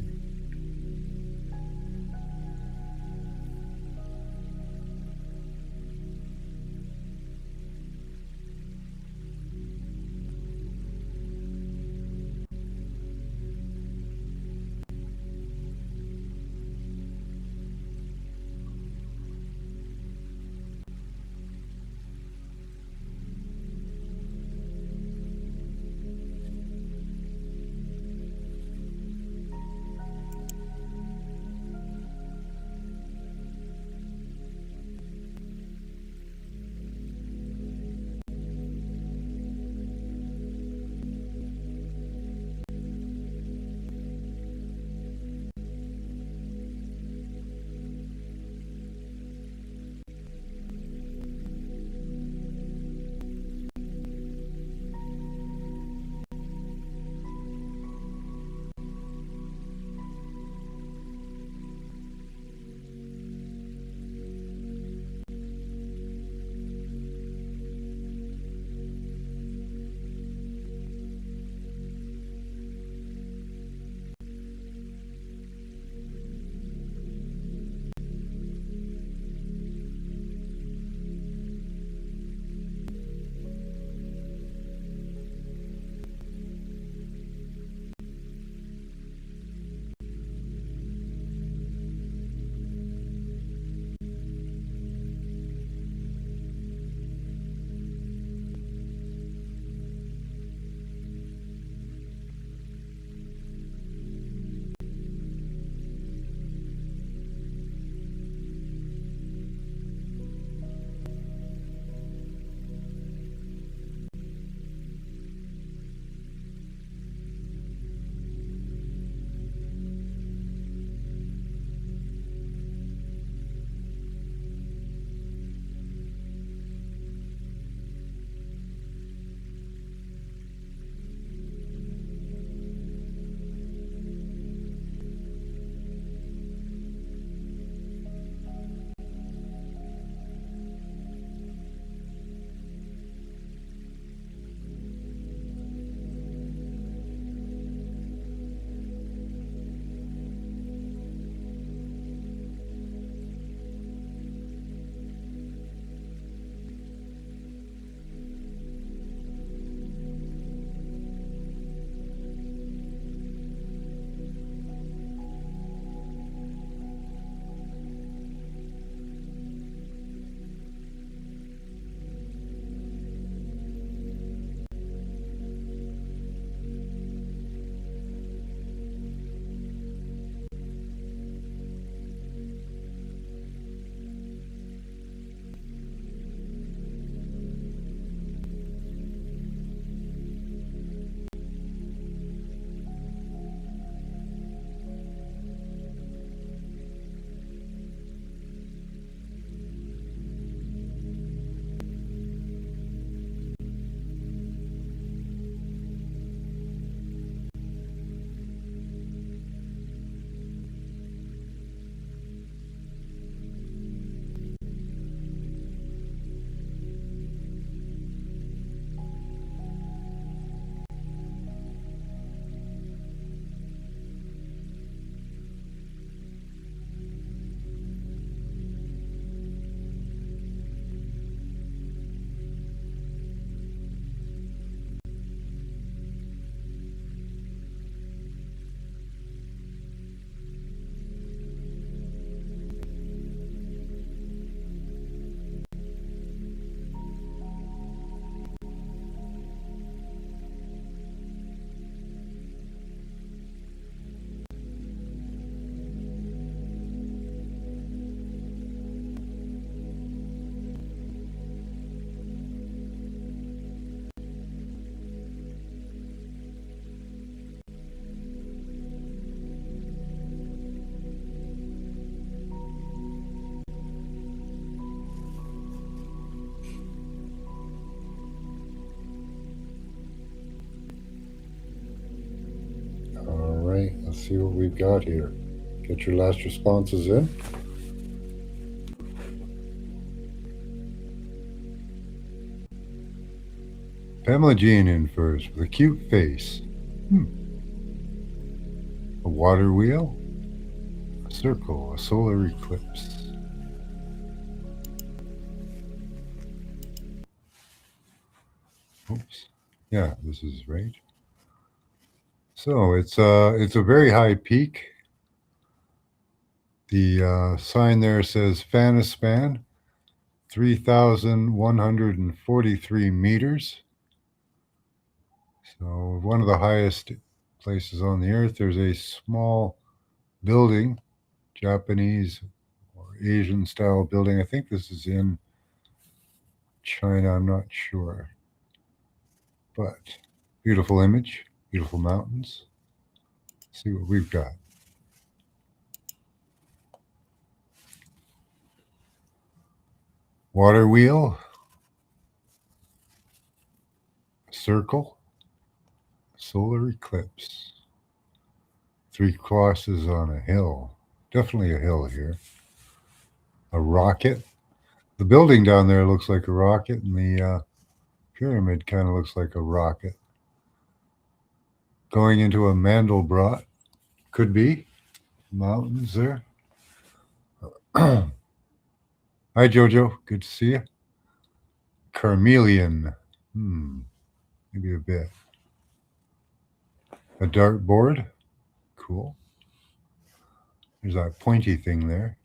see what we've got here. Get your last responses in. Pamela Jean in first with a cute face. A water wheel, a circle, a solar eclipse. Oops. Yeah, this is right. So it's a very high peak. The sign there says Fanispan, 3,143 meters. So one of the highest places on the earth. There's a small building, Japanese or Asian style building. I think this is in China. I'm not sure. But beautiful image, beautiful mountains. Let's see what we've got. Water wheel, circle, solar eclipse. Three crosses on a hill. Definitely a hill here. A rocket. The building down there looks like a rocket, and the pyramid kind of looks like a rocket. Going into a Mandelbrot. Could be. Mountains there. Hi, Jojo. Good to see you. Carmelian. Maybe a bit. A dartboard. Cool. There's that pointy thing there.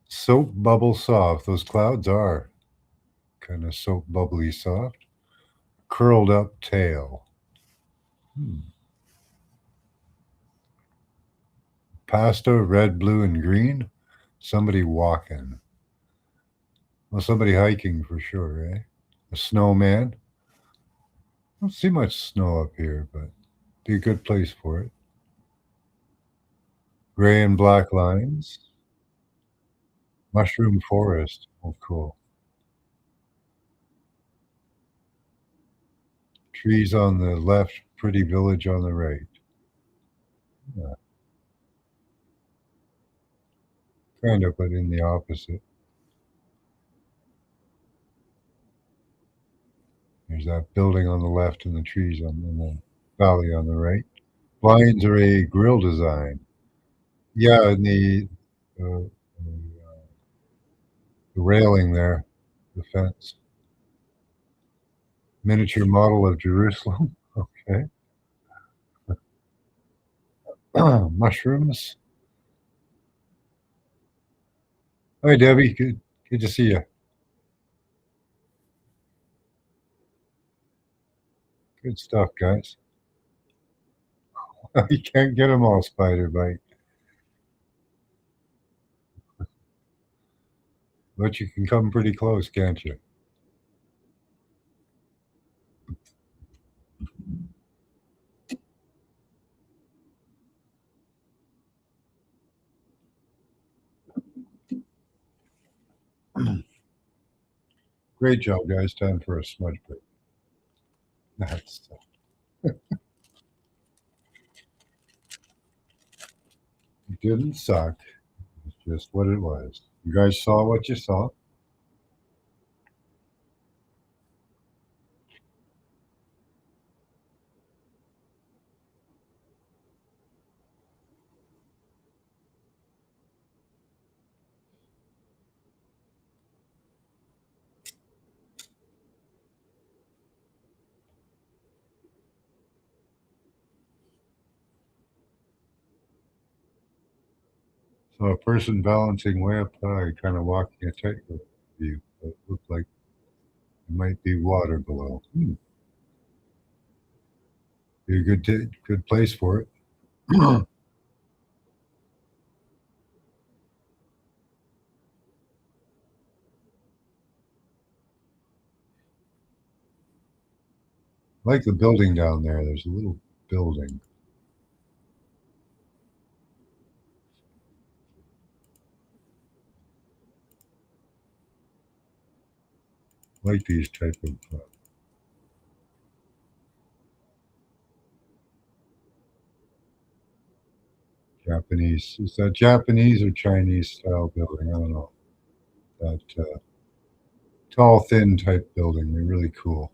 Soap bubble soft. Those clouds are kind of soap bubbly soft. Curled up tail. Pasta, red, blue, and green. Somebody walking. Well, somebody hiking for sure, eh? A snowman. Don't see much snow up here, but be a good place for it. Gray and black lines. Mushroom forest. Oh, cool. Trees on the left, pretty village on the right. Yeah, kind of, but in the opposite. There's that building on the left and the trees on the valley on the right. Blinds are a grill design. Yeah, and the railing there, the fence. Miniature model of Jerusalem. Okay. Mushrooms. Hi, Debbie. Good to see you. Good stuff, guys. You can't get them all, Spider Bite, but you can come pretty close, can't you? Great job, guys. Time for a smudge break. That's it didn't suck. It's just what it was. You guys saw what you saw. So a person balancing way up high, kind of walking a tightrope view. It looked like it might be water below. Be a good place for it. Like the building down there. There's a little building. Like these type of. Japanese. Is that Japanese or Chinese style building? I don't know. That tall, thin type building. They're really cool.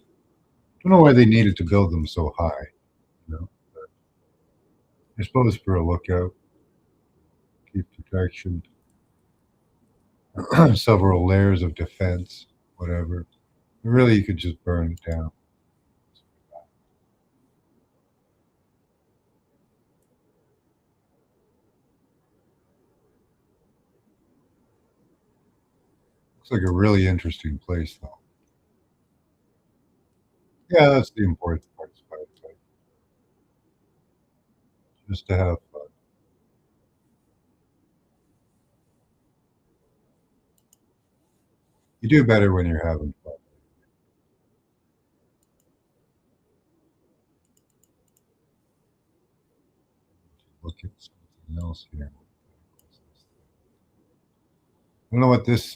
Don't know why they needed to build them so high. You know, I suppose for a lookout, keep protection, several layers of defense, whatever. Really, you could just burn it down. Looks like a really interesting place, though. Yeah, that's the important part. Just to have fun. You do better when you're having fun. Look at something else here. I don't know what this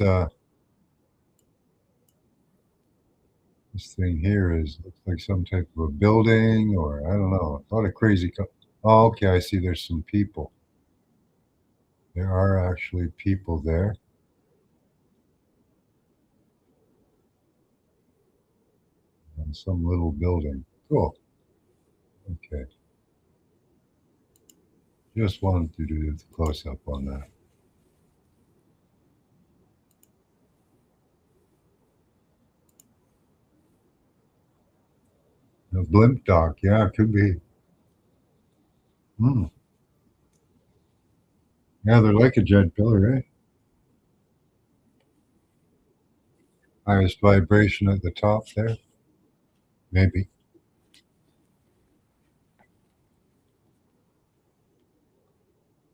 thing here is. Looks like some type of a building, or I don't know. A lot of crazy. Oh, okay. I see. There's some people. There are actually people there, and some little building. Cool. Okay. Just wanted to do the close up on that. A blimp dock. Yeah, it could be. Hmm. Yeah, they're like a jet pillar, eh? Highest vibration at the top there. Maybe.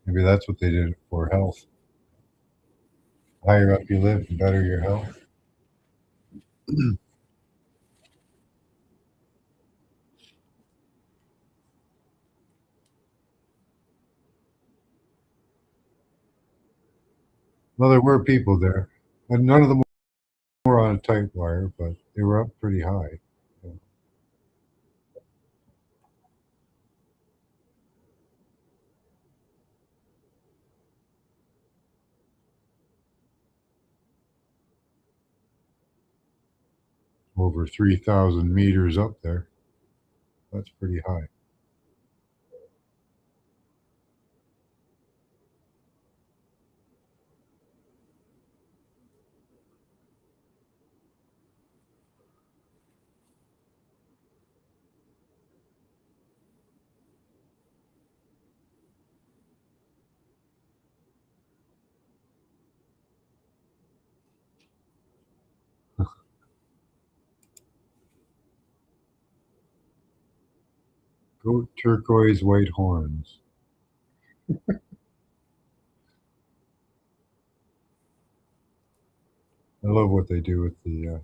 Maybe that's what they did it for health. Higher up you live, the better your health. Well, there were people there, and none of them were on a tight wire, but they were up pretty high. Over 3,000 meters up there. That's pretty high. Goat turquoise white horns. I love what they do with the.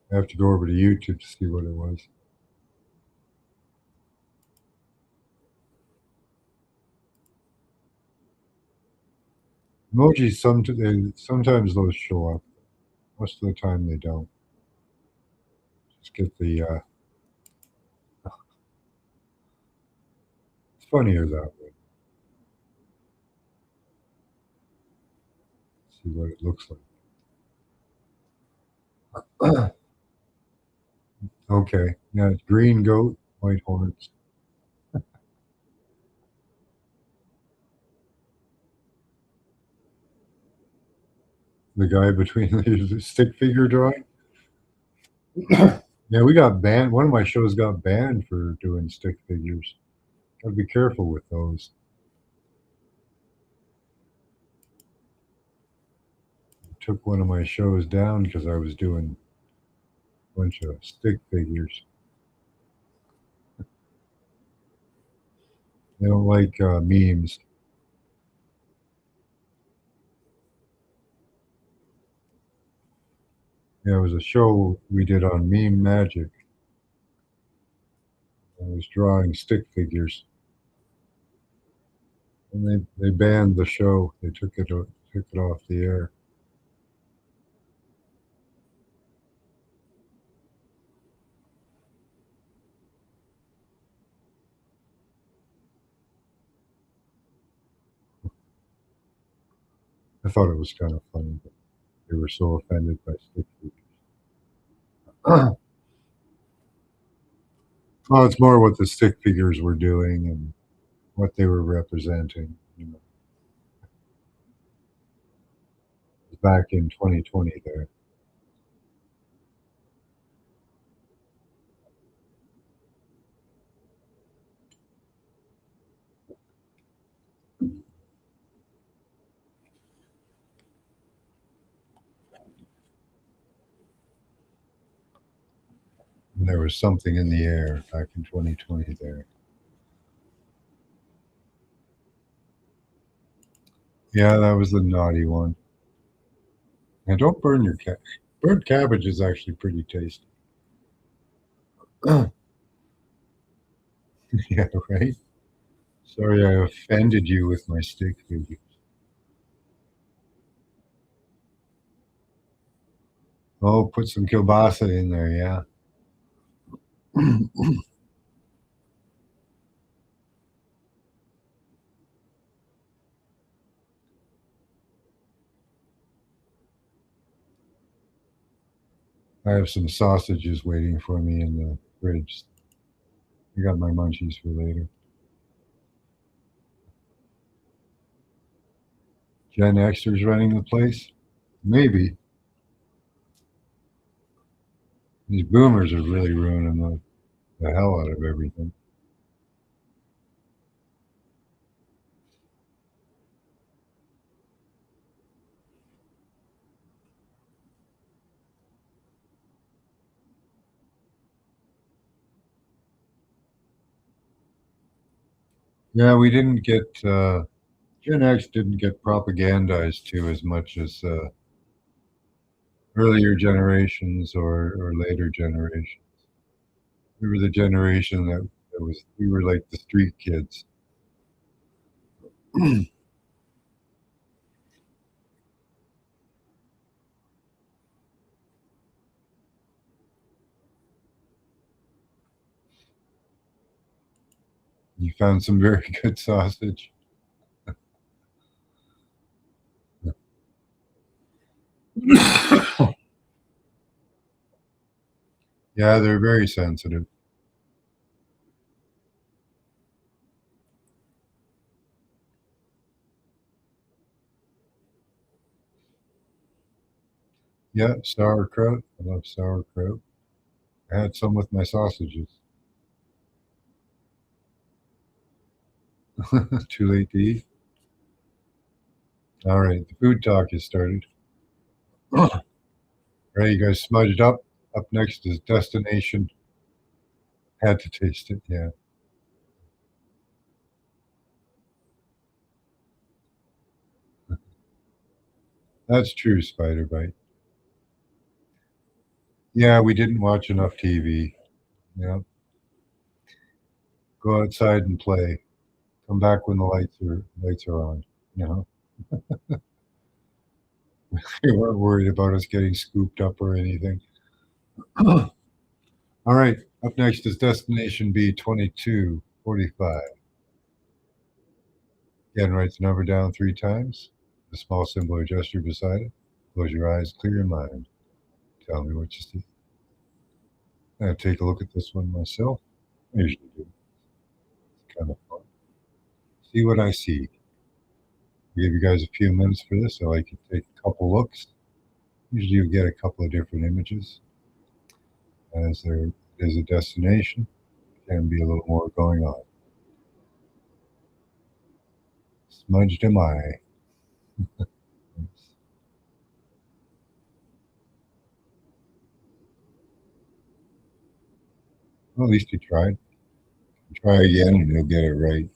I have to go over to YouTube to see what it was. Emojis, sometimes those show up. Most of the time they don't. Just get the. It's funnier that way. See what it looks like. Okay. Yeah, it's green goat, white horns. The guy between the stick figure drawing. Yeah, we got banned. One of my shows got banned for doing stick figures. Gotta be careful with those. Took one of my shows down because I was doing a bunch of stick figures. They don't like memes. Yeah, it was a show we did on meme magic. I was drawing stick figures, and they banned the show. They took it off the air. I thought it was kind of funny that they were so offended by stick figures. Well, it's more what the stick figures were doing and what they were representing. Back in 2020 there. And there was something in the air back in 2020 there. Yeah, that was the naughty one. And don't burn your cabbage. Burnt cabbage is actually pretty tasty. Yeah, right? Sorry I offended you with my stick figures. Oh, put some kielbasa in there, yeah. I have some sausages waiting for me in the fridge. I got my munchies for later. Gen Xers running the place? Maybe. These boomers are really ruining the hell out of everything. Yeah, we didn't get Gen X didn't get propagandized to as much as earlier generations or later generations. We were the generation that was we were like the street kids. You found some very good sausage. Yeah, they're very sensitive. Yeah, sauerkraut. I love sauerkraut. I had some with my sausages. Too late to eat. All right, the food talk has started. All right, you guys smudged up. Up next is destination. Had to taste it. Yeah, that's true. Spider bite. Yeah, we didn't watch enough TV. Yeah, go outside and play. Come back when the lights are on. You know, they weren't worried about us getting scooped up or anything. All right, up next is Destination B 2245. Again, write the number down 3 times. The small symbol or gesture beside it. Close your eyes, clear your mind. Tell me what you see. I'm gonna take a look at this one myself. I usually do. It's kind of fun. See what I see. I'll give you guys a few minutes for this. I like to take a couple looks. Usually you get a couple of different images. As there is a destination, can be a little more going on. Smudged am I. Well, at least you tried. Try again and you'll get it right.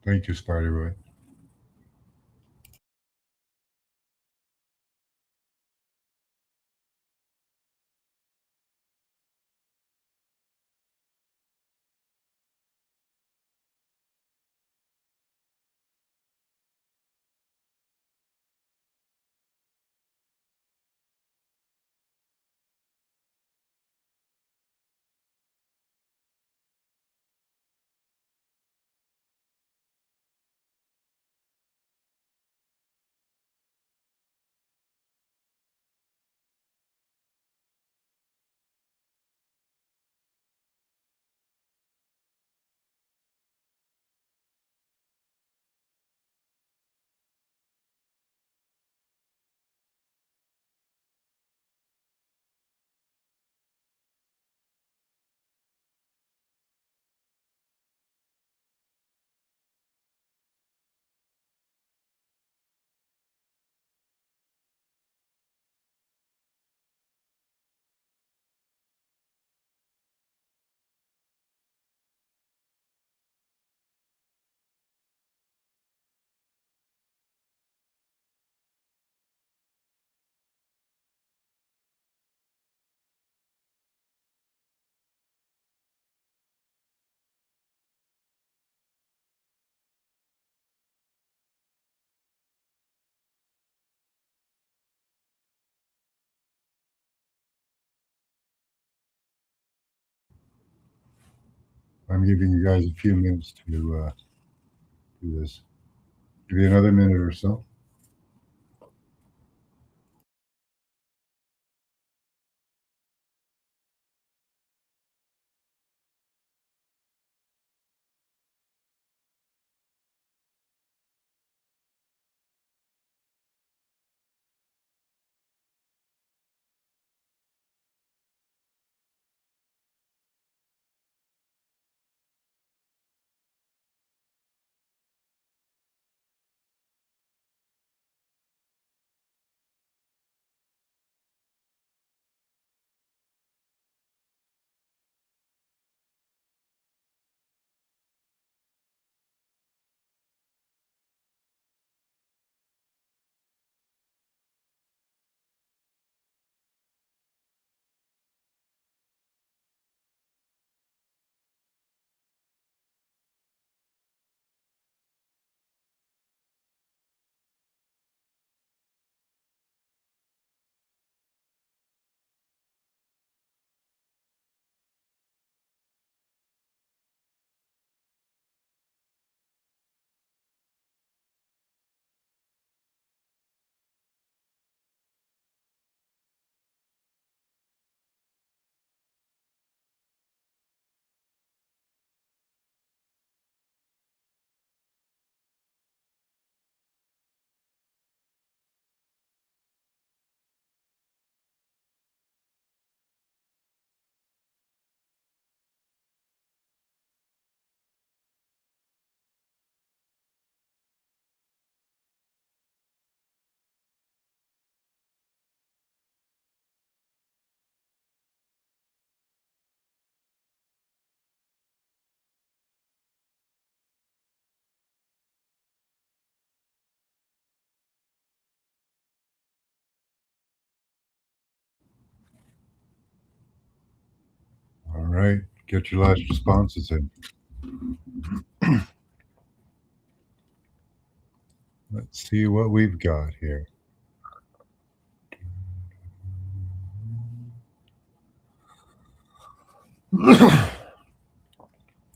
Thank you, Spider-Boy. I'm giving you guys a few minutes to do this. Give you another minute or so. All right. Get your last responses in. Let's see what we've got here.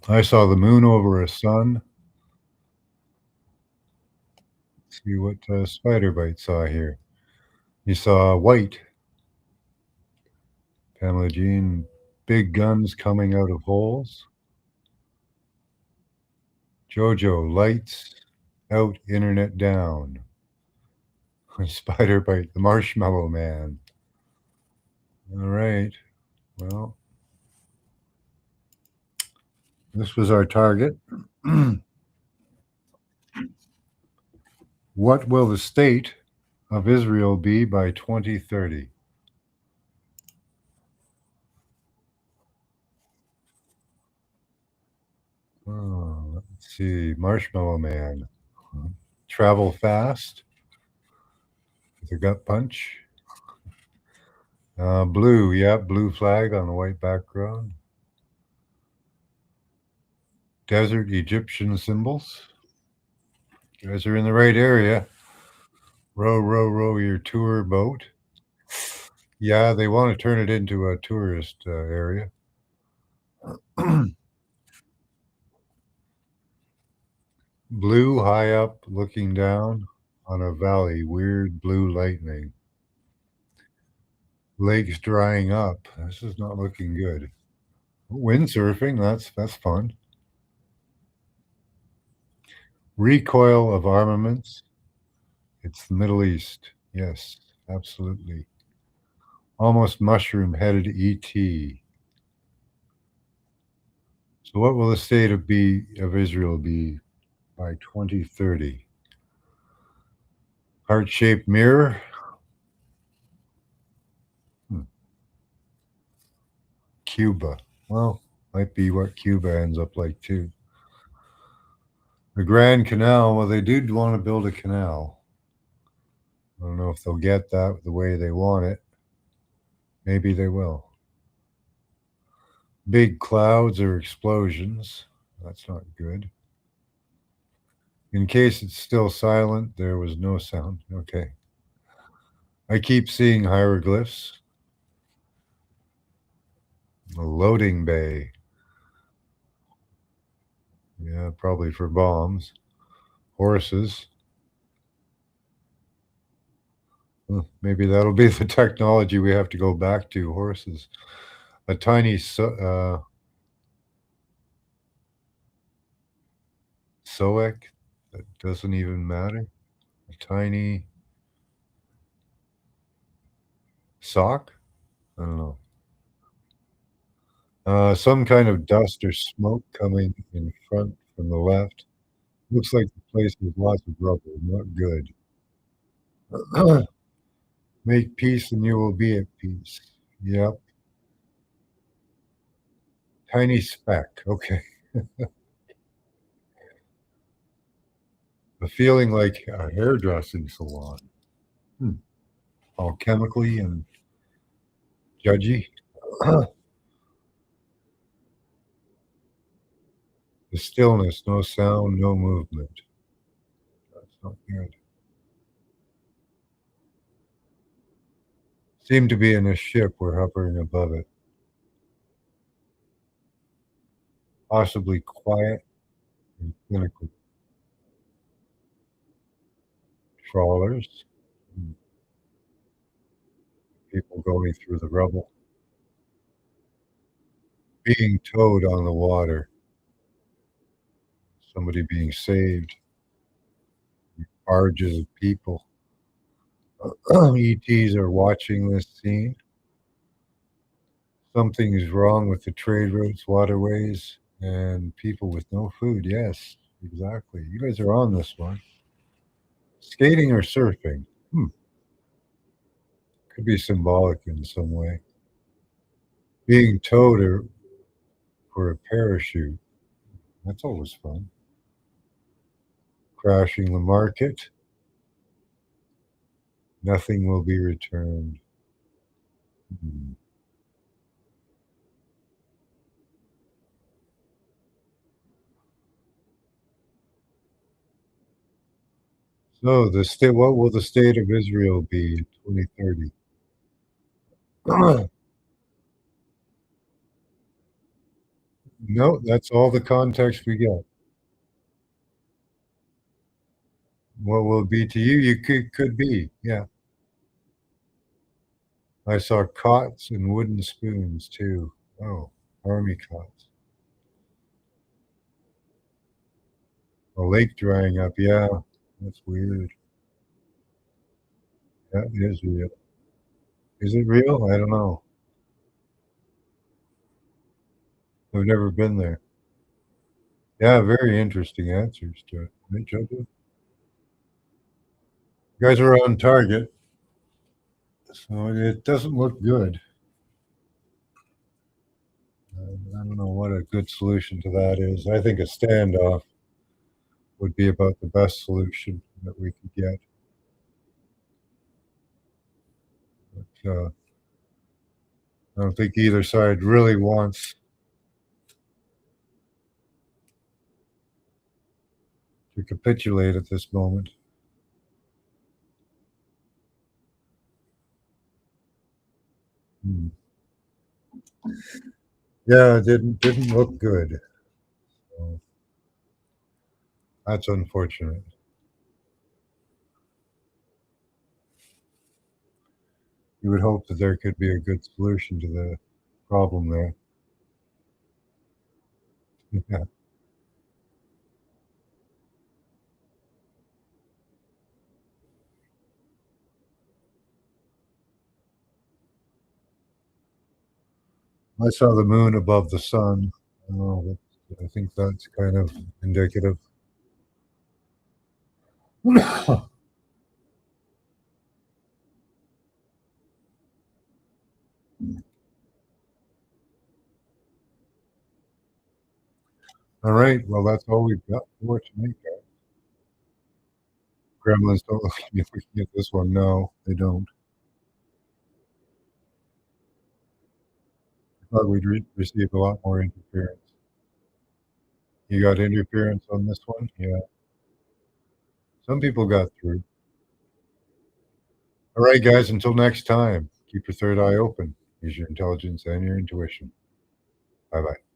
I saw the moon over a sun. Let's see what Spider Bite saw here. He saw white. Pamela Jean, big guns coming out of holes. Jojo, lights out, internet down. Spider Bite, the Marshmallow Man. All right. Well, this was our target. What will the state of Israel be by 2030? Oh, let's Let's see, Marshmallow Man. Travel fast with a gut punch. Blue, yeah, blue flag on a white background. Desert Egyptian symbols. You guys are in the right area. Row, row, row your tour boat. Yeah, they want to turn it into a tourist area. Blue high up looking down on a valley, weird blue lightning. Lakes drying up. This is not looking good. Windsurfing, that's fun. Recoil of armaments. It's the Middle East. Yes, absolutely. Almost mushroom headed ET. So what will the state of Israel be by 2030? Heart-shaped mirror. Hmm. Cuba. Well, might be what Cuba ends up like too. The Grand Canal. Well, they do want to build a canal. I don't know if they'll get that the way they want it. Maybe they will. Big clouds or explosions. That's not good. In case it's still silent, there was no sound. Okay. I keep seeing hieroglyphs. A loading bay. Yeah, probably for bombs. Horses. Maybe that'll be the technology we have to go back to. Horses. A tiny Soek that doesn't even matter. A tiny sock. I don't know. Some kind of dust or smoke coming in front from the left. Looks like the place with lots of rubble. Not good. Make peace and you will be at peace. Yep. Tiny speck. Okay. A feeling like a hairdressing salon. Hmm. All chemically and judgy. The stillness, no sound, no movement. That's not good. Seem to be in a ship. We're hovering above it. Possibly quiet and clinical. Trawlers. Hmm. People going through the rubble. Being towed on the water. Somebody being saved. Barges of people. ETs are watching this scene. Something is wrong with the trade routes, waterways, and people with no food. Yes, exactly. You guys are on this one. Skating or surfing? Could be symbolic in some way. Being towed or for a parachute. That's always fun. Crashing the market. Nothing will be returned. Hmm. So the state. What will the state of Israel be in 2030? No, that's all the context we get. What will it be to you? You could be. Yeah. I saw cots and wooden spoons too. Oh, army cots. A lake drying up. Yeah, that's weird. That is real. Is it real? I don't know. I've never been there. Yeah, very interesting answers to it. Right, Jojo? You guys are on target, so it doesn't look good. I don't know what a good solution to that is. I think a standoff. would be about the best solution that we could get. But, I don't think either side really wants to capitulate at this moment. Hmm. Yeah, it didn't look good. So that's unfortunate. You would hope that there could be a good solution to the problem there. Yeah. I saw the moon above the sun. Oh, I think that's kind of indicative. All right. Well, that's all we've got for tonight, guys. Gremlins don't look like if we can get this one. No, they don't. I thought we'd receive a lot more interference. You got interference on this one? Yeah. Some people got through. All right, guys. Until next time, keep your third eye open. Use your intelligence and your intuition. Bye bye.